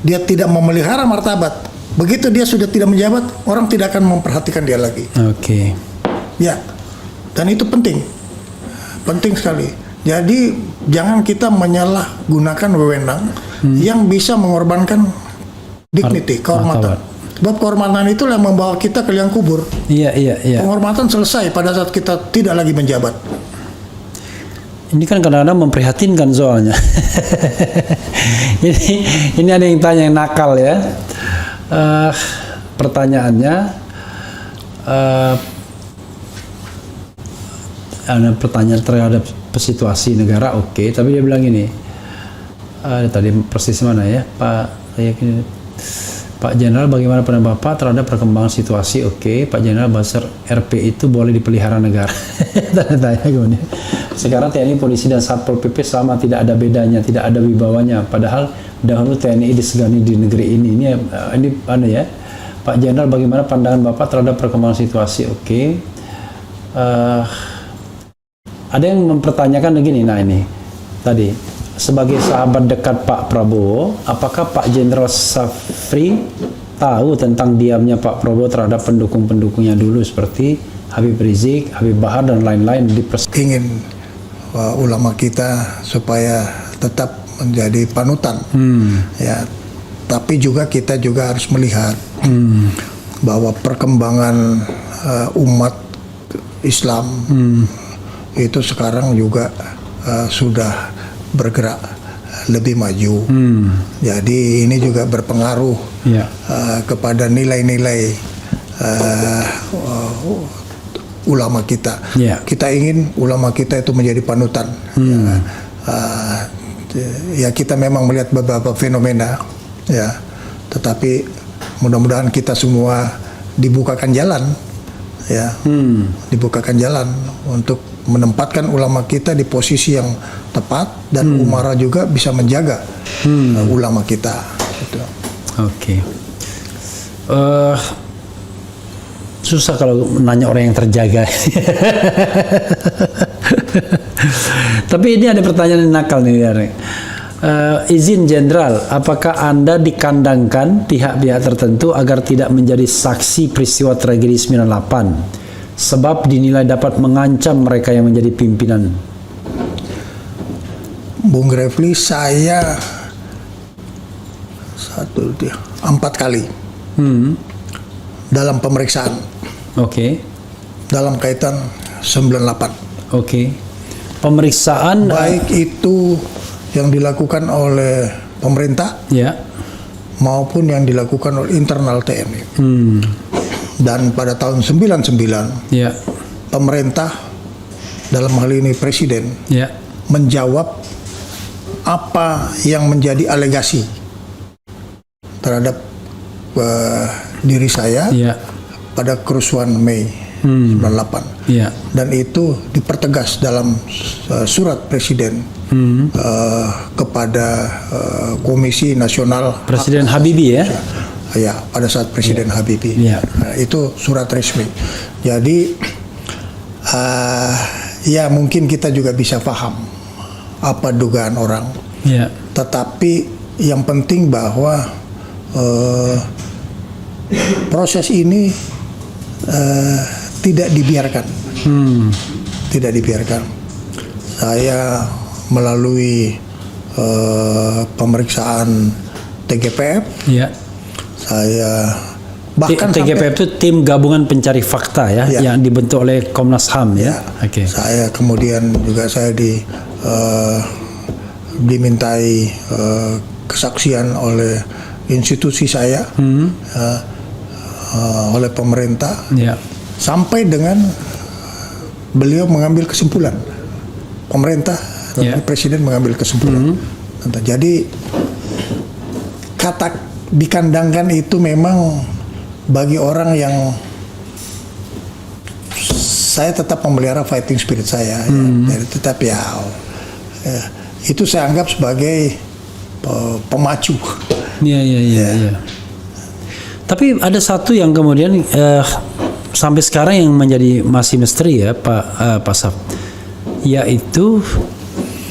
dia tidak memelihara martabat. Begitu dia sudah tidak menjabat, orang tidak akan memperhatikan dia lagi. Oke. Ya, dan itu penting sekali. Jadi jangan kita menyalahgunakan wewenang yang bisa mengorbankan dignity, kehormatan. martabat. Sebab kehormatan itu yang membawa kita ke liang kubur. Iya, iya, iya. Penghormatan selesai pada saat kita tidak lagi menjabat. Ini kan kadang-kadang memprihatinkan soalnya. ini ada yang tanya yang nakal ya. Pertanyaannya, ada pertanyaan terhadap situasi negara, oke, tapi dia bilang ini, tadi persis mana ya, Pak? Pak Jenderal, bagaimana pendapat Bapak terhadap perkembangan situasi? Oke, Pak Jenderal, buzzer RP itu boleh dipelihara negara. Tanya-tanya kemudian. Sekarang TNI, polisi, dan Satpol PP sama, tidak ada bedanya, tidak ada wibawanya. Padahal dahulu TNI disegani di negeri ini. Ini ada ya. Pak Jenderal, bagaimana pandangan Bapak terhadap perkembangan situasi? Oke. Ada yang mempertanyakan begini, nah ini tadi. Sebagai sahabat dekat Pak Prabowo, apakah Pak Jenderal Safri tahu tentang diamnya Pak Prabowo terhadap pendukung-pendukungnya dulu seperti Habib Rizik, Habib Bahar, dan lain-lain di Ingin ulama kita supaya tetap menjadi panutan, ya. Tapi juga kita juga harus melihat bahwa perkembangan umat Islam itu sekarang juga sudah bergerak lebih maju. Jadi ini juga berpengaruh kepada nilai-nilai ulama kita. Kita ingin ulama kita itu menjadi panutan. Ya kita memang melihat beberapa fenomena, ya. Tetapi mudah-mudahan kita semua dibukakan jalan, ya. Dibukakan jalan untuk menempatkan ulama kita di posisi yang tepat, dan umara juga bisa menjaga ulama kita. Gitu. Oke. Susah kalau nanya orang yang terjaga. Tapi ini ada pertanyaan yang nakal nih, izin Jenderal, apakah Anda dikandangkan pihak-pihak tertentu agar tidak menjadi saksi peristiwa tragedi 98? Sebab dinilai dapat mengancam mereka yang menjadi pimpinan. Bung Refli, saya 4 kali dalam pemeriksaan. Oke. Dalam kaitan 98. Oke. Pemeriksaan baik itu yang dilakukan oleh pemerintah, ya, maupun yang dilakukan oleh internal TNI. Dan pada tahun 99, ya, pemerintah dalam hal ini presiden, ya, menjawab apa yang menjadi alegasi terhadap diri saya, ya, pada kerusuhan Mei 98. ya. Dan itu dipertegas dalam surat presiden kepada Komisi Nasional Presiden Habibie, ya. Ya, pada saat Presiden Habibie. Nah, itu surat resmi. Jadi ya mungkin kita juga bisa paham apa dugaan orang. Ya. Tetapi yang penting bahwa proses ini tidak dibiarkan. Tidak dibiarkan. Saya melalui pemeriksaan TGPF, ya. Saya bahkan TGPF itu tim gabungan pencari fakta, ya, yang dibentuk oleh Komnas HAM, ya. Oke. Saya kemudian juga dimintai kesaksian oleh institusi saya, oleh pemerintah, ya. Sampai dengan beliau mengambil kesimpulan, pemerintah, presiden mengambil kesimpulan. Jadi kata dikandangkan itu memang bagi orang yang saya tetap memelihara fighting spirit saya, tetapi itu saya anggap sebagai pemacu. Iya. Tapi ada satu yang kemudian sampai sekarang yang menjadi masih misteri, ya, Pak Saf, yaitu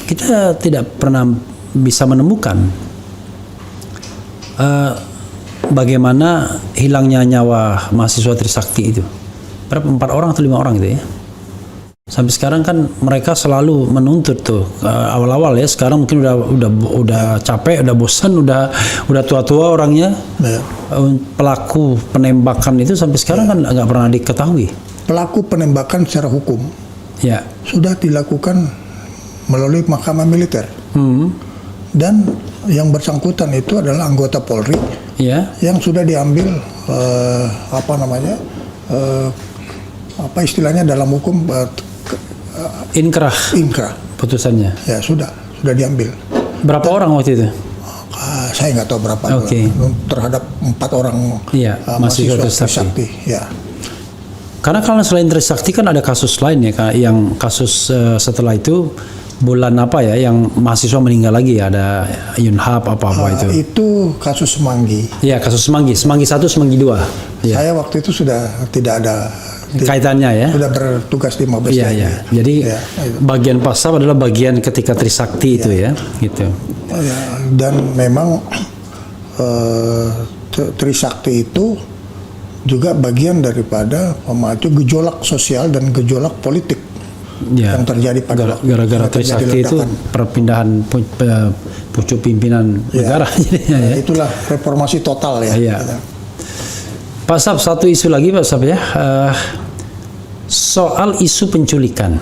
kita tidak pernah bisa menemukan bagaimana hilangnya nyawa mahasiswa Trisakti itu. Berapa, 4 orang atau 5 orang gitu, ya. Sampai sekarang kan mereka selalu menuntut tuh awal-awal, ya. Sekarang mungkin udah capek, udah bosan, udah tua-tua orangnya. Pelaku penembakan itu sampai sekarang kan nggak pernah diketahui. Pelaku penembakan secara hukum, ya, sudah dilakukan melalui mahkamah militer. Dan yang bersangkutan itu adalah anggota Polri, yang sudah diambil apa istilahnya dalam hukum, inkrah putusannya. Ya, sudah diambil. Berapa orang waktu itu? saya nggak tahu berapa Oke. terhadap 4 orang Iya, mahasiswa mahasiswa Trisakti. Trisakti. Ya. Karena kalau selain Trisakti kan ada kasus lain ya, Kak, yang kasus setelah itu bulan apa ya, yang mahasiswa meninggal lagi, ada Yunhap apa-apa itu. Itu kasus Semanggi. Iya, kasus Semanggi 1, Semanggi 2. Iya. Saya waktu itu sudah tidak ada Kaitannya ya. sudah bertugas di Mabes Iya, TNI. iya. Jadi Ya, itu. bagian Pasap adalah bagian ketika Trisakti itu ya, gitu. Ya, dan memang Trisakti itu juga bagian daripada memacu gejolak sosial dan gejolak politik Ya. yang terjadi pada Gara-gara terjadi Trisakti itu ledakan. perpindahan pucuk pimpinan negara jadinya ya. Itulah reformasi total ya. Iya. Pak Sab, satu isu lagi Pak Sab ya, soal isu penculikan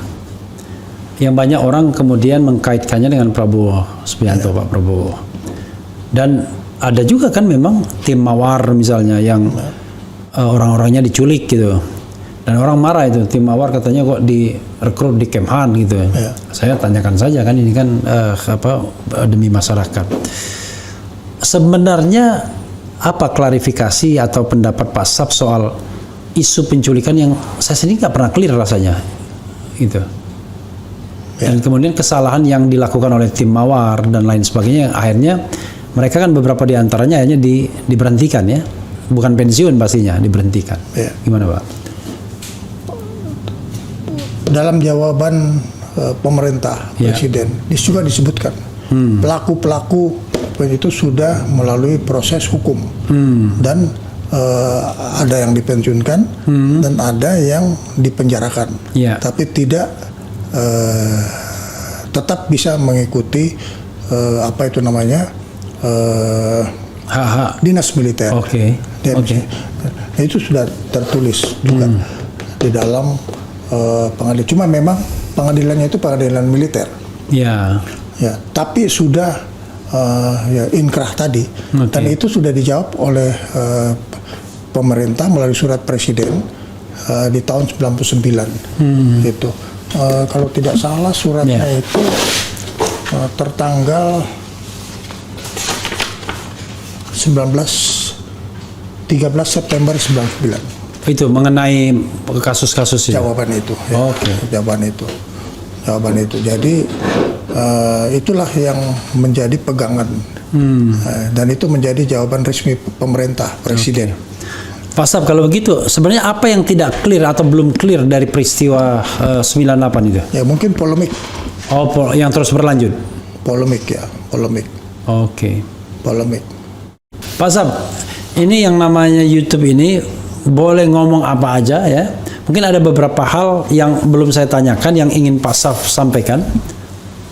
yang banyak orang kemudian mengkaitkannya dengan Prabowo Subianto, Pak Prabowo. Dan ada juga kan memang tim Mawar misalnya yang orang-orangnya diculik gitu. Dan orang marah itu, tim Mawar katanya kok direkrut di Kemhan gitu. Ya. Saya tanyakan saja kan, ini kan demi masyarakat. Sebenarnya apa klarifikasi atau pendapat Pak Sab soal isu penculikan yang saya sendiri nggak pernah clear rasanya, gitu. Dan kemudian kesalahan yang dilakukan oleh tim Mawar dan lain sebagainya, akhirnya mereka kan beberapa di antaranya akhirnya diberhentikan ya, bukan pensiun pastinya, diberhentikan. Ya. Gimana Pak? Dalam jawaban pemerintah Ya. presiden juga disebutkan pelaku-pelaku itu sudah melalui proses hukum dan ada yang dipensiunkan dan ada yang dipenjarakan, Ya. tapi tidak tetap bisa mengikuti apa itu namanya dinas militer. Oke. Dan itu sudah tertulis juga di dalam pengadilan. Cuma memang pengadilannya itu pengadilan militer. Ya. Ya, tapi sudah ya inkrah tadi, dan itu sudah dijawab oleh pemerintah melalui surat presiden di tahun 99. Gitu. Kalau tidak salah suratnya itu tertanggal 13 September 99. Itu mengenai kasus-kasus itu. Jawaban itu. Ya. Oke. Jawaban itu. Jadi itulah yang menjadi pegangan dan itu menjadi jawaban resmi pemerintah presiden. Pak Sab, kalau begitu sebenarnya apa yang tidak clear atau belum clear dari peristiwa 98 itu? Ya mungkin polemik Yang terus berlanjut. Polemik. Oke. Polemik. Pak Sab, ini yang namanya YouTube ini boleh ngomong apa aja ya. Mungkin ada beberapa hal yang belum saya tanyakan yang ingin Pak Sab sampaikan.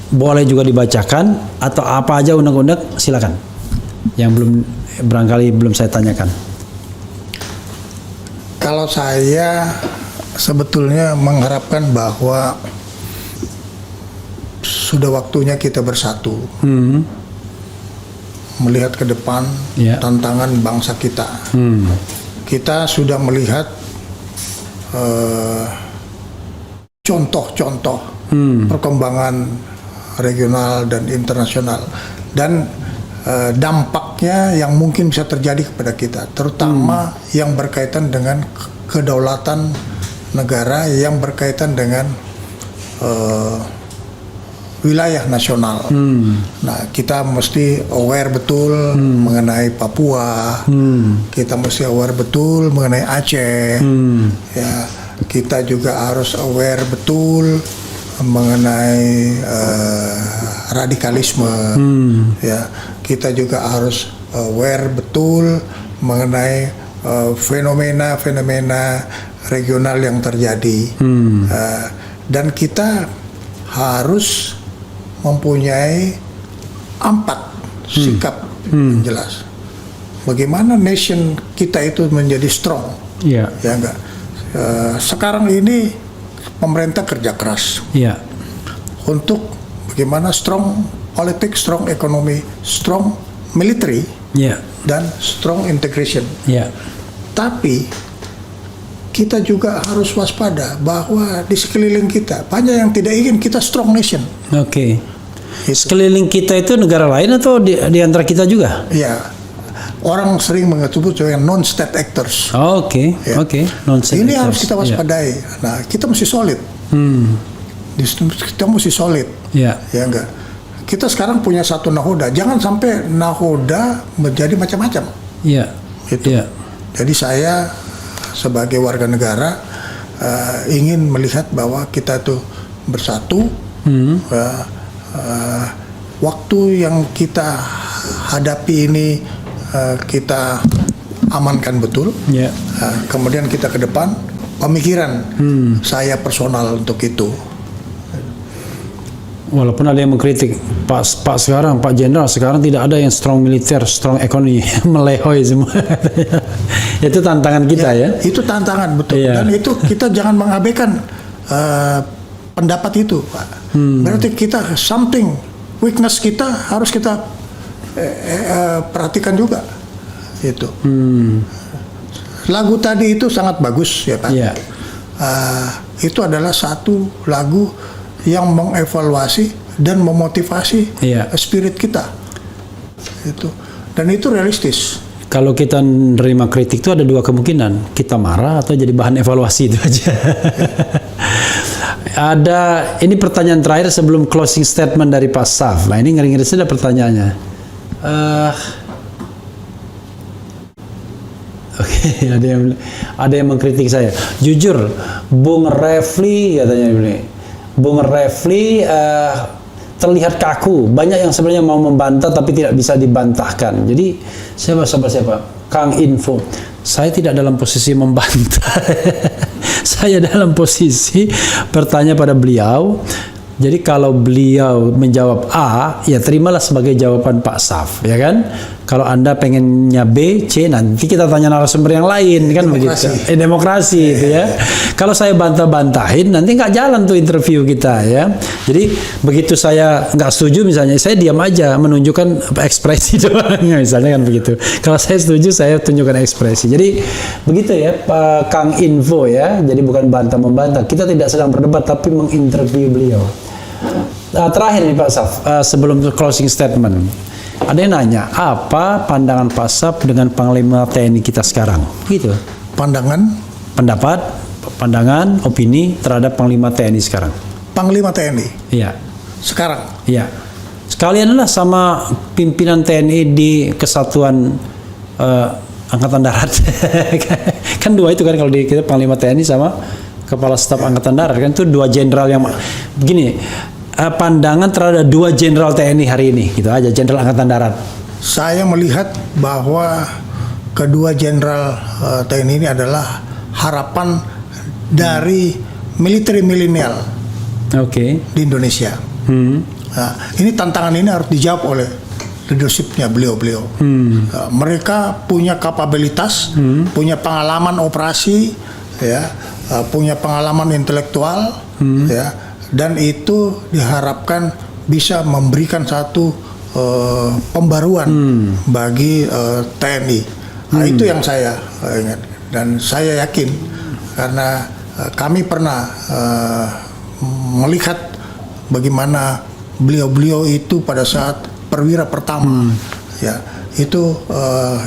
Boleh juga dibacakan atau apa aja undang-undang, silakan. Yang barangkali belum saya tanyakan. Kalau saya sebetulnya mengharapkan bahwa sudah waktunya kita bersatu, melihat ke depan tantangan bangsa kita. Kita sudah melihat contoh-contoh perkembangan regional dan internasional, dan dampaknya yang mungkin bisa terjadi kepada kita, terutama yang berkaitan dengan kedaulatan negara, yang berkaitan dengan wilayah nasional. Nah, kita mesti aware betul mengenai Papua, kita mesti aware betul mengenai Aceh, ya, kita juga harus aware betul mengenai radikalisme, ya, kita juga harus aware betul mengenai fenomena-fenomena regional yang terjadi, dan kita harus mempunyai 4 sikap yang jelas. Bagaimana nation kita itu menjadi strong, ya enggak? Sekarang ini pemerintah kerja keras untuk bagaimana strong politik, strong ekonomi, strong military, dan strong integration. Tapi kita juga harus waspada bahwa di sekeliling kita banyak yang tidak ingin kita strong nation. Sekeliling kita itu negara lain atau di antara kita juga? Ya, orang sering menyebut sebagai non-state actors. Oh, oke. Ya. Oke. Non-state Ini harus actors. kita waspadai. Nah, kita mesti solid. Kita mesti solid. Ya. Ya enggak. Kita sekarang punya satu nahoda. Jangan sampai nahoda menjadi macam-macam. Ya. Itu. Ya. Jadi saya sebagai warga negara ingin melihat bahwa kita itu bersatu. Waktu yang kita hadapi ini kita amankan betul. Ya. Kemudian kita ke depan pemikiran saya personal untuk itu. Walaupun ada yang mengkritik Pak sekarang, Pak Jenderal sekarang tidak ada yang strong militer, strong ekonomi, melehoi semua. Itu tantangan kita ya. Itu tantangan betul. Iya. Dan itu kita jangan mengabaikan pendapat itu, Pak. Berarti kita something weakness kita harus kita perhatikan juga. Itu. Lagu tadi itu sangat bagus ya, Pak. Iya. Itu adalah satu lagu yang mengevaluasi dan memotivasi Iya. spirit kita. Itu. Dan itu realistis. Kalau kita menerima kritik itu ada dua kemungkinan, kita marah atau jadi bahan evaluasi, itu aja. Ada ini pertanyaan terakhir sebelum closing statement dari Pak Saf. Nah ini ngeri-ngeri saja pertanyaannya. Oke, ada yang mengkritik saya. Jujur, Bung Refli katanya ini. Bung Refli terlihat kaku. Banyak yang sebenarnya mau membantah tapi tidak bisa dibantahkan. Jadi siapa? Kang Info. Saya tidak dalam posisi membantah. Saya dalam posisi bertanya pada beliau. Jadi kalau beliau menjawab A, ya terimalah sebagai jawaban Pak Saf, ya kan? Kalau Anda pengennya B, C, nanti kita tanya narasumber yang lain, kan begitu? Demokrasi itu ya. Kalau saya bantah-bantahin, nanti nggak jalan tuh interview kita ya. Jadi begitu saya nggak setuju misalnya, saya diam aja, menunjukkan ekspresi doang, misalnya kan begitu. Kalau saya setuju, saya tunjukkan ekspresi. Jadi begitu ya, Pak Kang Info ya. Jadi bukan bantah-membantah. Kita tidak sedang berdebat, tapi menginterview beliau. Terakhir nih Pak Saf, sebelum closing statement, ada yang nanya, apa pandangan Pak Saf dengan Panglima TNI kita sekarang? Gitu. Pandangan, opini terhadap Panglima TNI sekarang. Panglima TNI Iya. sekarang. Iya. Sekalian lah sama pimpinan TNI di Kesatuan Angkatan Darat. Kan dua itu kan kalau di kita Panglima TNI sama Kepala Staf Angkatan Darat kan itu dua jenderal yang begini. Pandangan terhadap dua jenderal TNI hari ini, gitu aja, jenderal Angkatan Darat. Saya melihat bahwa kedua jenderal TNI ini adalah harapan dari military milenial di Indonesia. Nah, ini tantangan ini harus dijawab oleh leadershipnya beliau-beliau. Mereka punya kapabilitas, punya pengalaman operasi, ya, punya pengalaman intelektual, ya. Dan itu diharapkan bisa memberikan satu pembaruan bagi TNI. Nah, itu yang saya ingat dan saya yakin karena kami pernah melihat bagaimana beliau-beliau itu pada saat perwira pertama, ya itu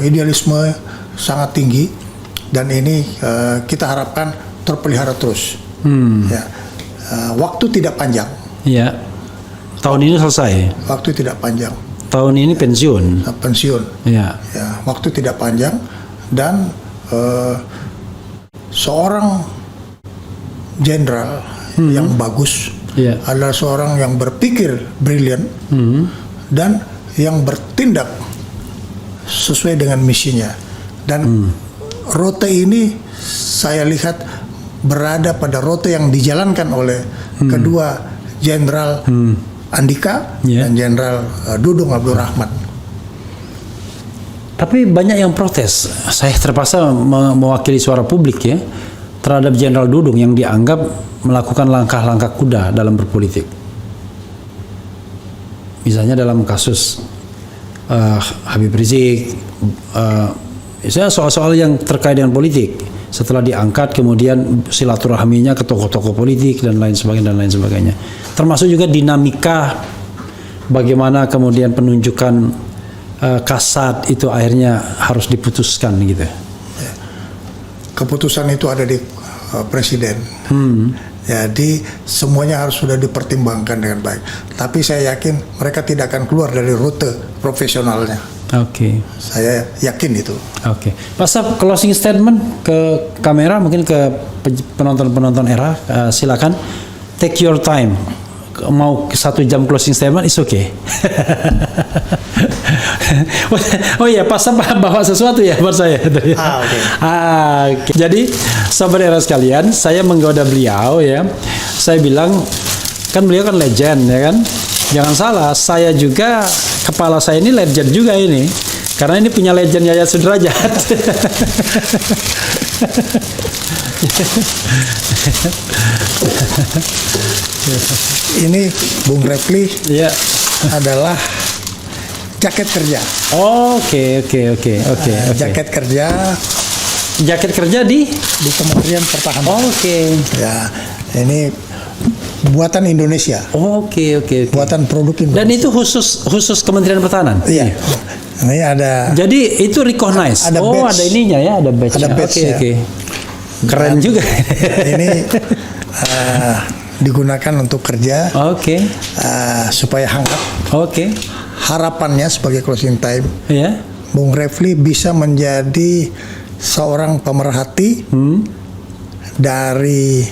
idealisme sangat tinggi dan ini kita harapkan terpelihara terus. Ya. Waktu tidak panjang. Iya. Tahun ini selesai. Waktu tidak panjang. Tahun ini pensiun. Pensiun. Iya. Ya, waktu tidak panjang dan seorang jenderal yang bagus adalah seorang yang berpikir brilian dan yang bertindak sesuai dengan misinya. Dan rute ini saya lihat berada pada rute yang dijalankan oleh kedua jenderal Andika dan jenderal Dudung Abdul Rahman. Tapi banyak yang protes. Saya terpaksa mewakili suara publik ya terhadap Jenderal Dudung yang dianggap melakukan langkah-langkah kuda dalam berpolitik. Misalnya dalam kasus Habib Rizik, soal-soal yang terkait dengan politik. Setelah diangkat kemudian silaturahminya ke tokoh-tokoh politik dan lain sebagainya. Termasuk juga dinamika bagaimana kemudian penunjukan Kasat itu akhirnya harus diputuskan gitu. Keputusan itu ada di presiden. Jadi semuanya harus sudah dipertimbangkan dengan baik. Tapi saya yakin mereka tidak akan keluar dari rute profesionalnya. Oke. Saya yakin itu. Oke. Pak Saf, closing statement ke kamera, mungkin ke penonton-penonton era, silakan. Take your time. Mau 1 jam closing statement, is okay. Oh iya, Pak Saf bawa sesuatu ya buat saya. Oke. Oke. Jadi, sahabat era sekalian, saya menggoda beliau ya. Saya bilang, kan beliau kan legend ya kan. Jangan salah, saya juga, kepala saya ini legend juga ini. Karena ini punya legend Yayat Sudrajat. Ini Bung Refli Ya. adalah jaket kerja. Oke. Jaket kerja Jaket kerja di? di Kementerian Pertahanan. Oke. Ya, ini buatan Indonesia, Oke. buatan produk Indonesia. Dan itu khusus Kementerian Pertahanan. Iya. Ini ada Jadi itu recognize. Ada Oh, badge. ada ininya ya, ada badge. Ada badge-nya. Oke. Keren juga. ini digunakan untuk kerja Oke. supaya hangat. Oke. Harapannya sebagai closing time, Ya. Bung Refli bisa menjadi seorang pemerhati dari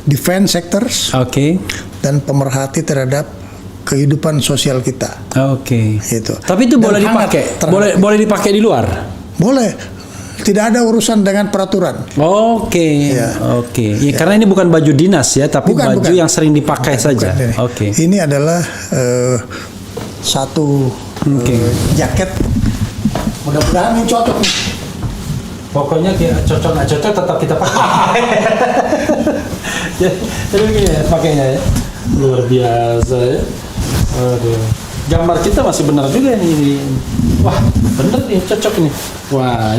defense sectors Oke. dan pemerhati terhadap kehidupan sosial kita. Oke. Gitu. Tapi itu Dan boleh hangat dipakai. terhadap- Boleh dipakai di luar. Boleh. Tidak ada urusan dengan peraturan. Oke. Ya. Oke. Ya, karena ini bukan baju dinas ya, tapi Bukan, baju bukan. yang sering dipakai saja. Bukan ini. Oke. Ini adalah satu Oke. jaket. Mudah-mudahan ini cocok. Pokoknya cocok nggak cocok tetap kita pakai. Jadi begini ya pakainya ya. Luar biasa ya. Aduh. Gambar kita masih benar juga ini. Wah, bener nih, cocok nih. Wah,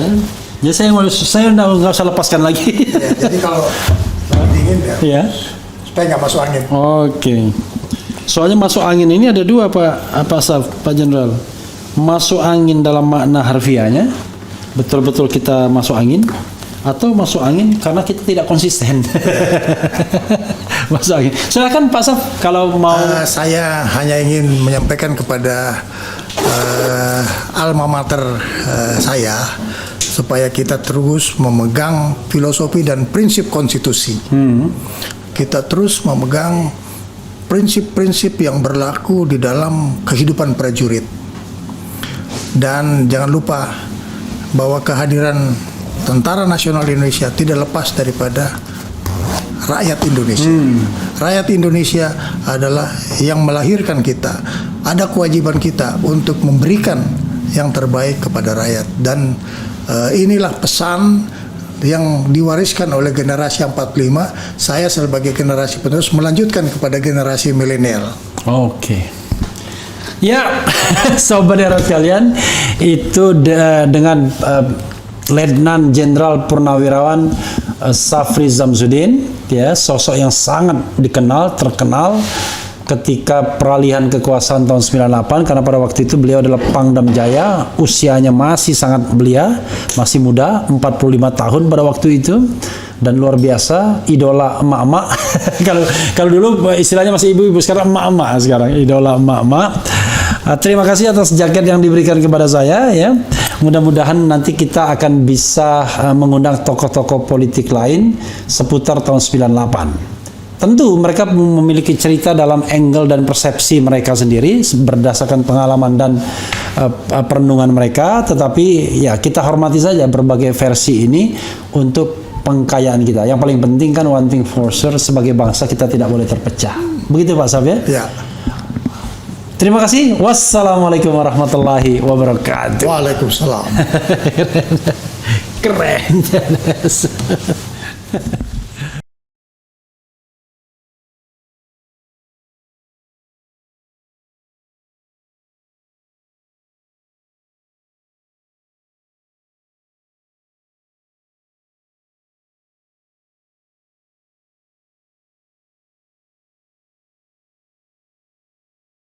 ya saya nggak usah lepaskan lagi. Ya, jadi kalau dingin ya, Ya. supaya nggak masuk angin. Oke. Soalnya masuk angin ini ada dua Pak Saf, Pak Jenderal. Masuk angin dalam makna harfiahnya, betul-betul kita masuk angin, atau masuk angin karena kita tidak konsisten. Masuk angin. Silakan Pak Saf kalau mau. Saya hanya ingin menyampaikan kepada alma mater saya supaya kita terus memegang filosofi dan prinsip konstitusi. Kita terus memegang prinsip-prinsip yang berlaku di dalam kehidupan prajurit. Dan jangan lupa bahwa kehadiran Tentara Nasional Indonesia tidak lepas daripada rakyat Indonesia. Rakyat Indonesia adalah yang melahirkan kita. Ada kewajiban kita untuk memberikan yang terbaik kepada rakyat. Dan inilah pesan yang diwariskan oleh generasi 45. Saya sebagai generasi penerus melanjutkan kepada generasi milenial. Oke. Ya, sobat era sekalian, itu dengan Letnan Jenderal Purnawirawan Safri Samsudin, ya, sosok yang sangat terkenal ketika peralihan kekuasaan tahun 98, karena pada waktu itu beliau adalah Pangdam Jaya, usianya masih sangat belia, masih muda, 45 tahun pada waktu itu, dan luar biasa, idola emak-emak. kalau dulu istilahnya masih ibu-ibu, sekarang emak-emak, sekarang idola emak-emak. Terima kasih atas jaket yang diberikan kepada saya ya. Mudah-mudahan nanti kita akan bisa mengundang tokoh-tokoh politik lain seputar tahun 98. Tentu mereka memiliki cerita dalam angle dan persepsi mereka sendiri berdasarkan pengalaman dan perenungan mereka, tetapi ya kita hormati saja berbagai versi ini untuk pengkayaan kita. Yang paling penting kan one thing for sure, sebagai bangsa kita tidak boleh terpecah. Begitu Pak Saf ya? Ya. Terima kasih. Wassalamualaikum warahmatullahi wabarakatuh. Waalaikumsalam. Keren.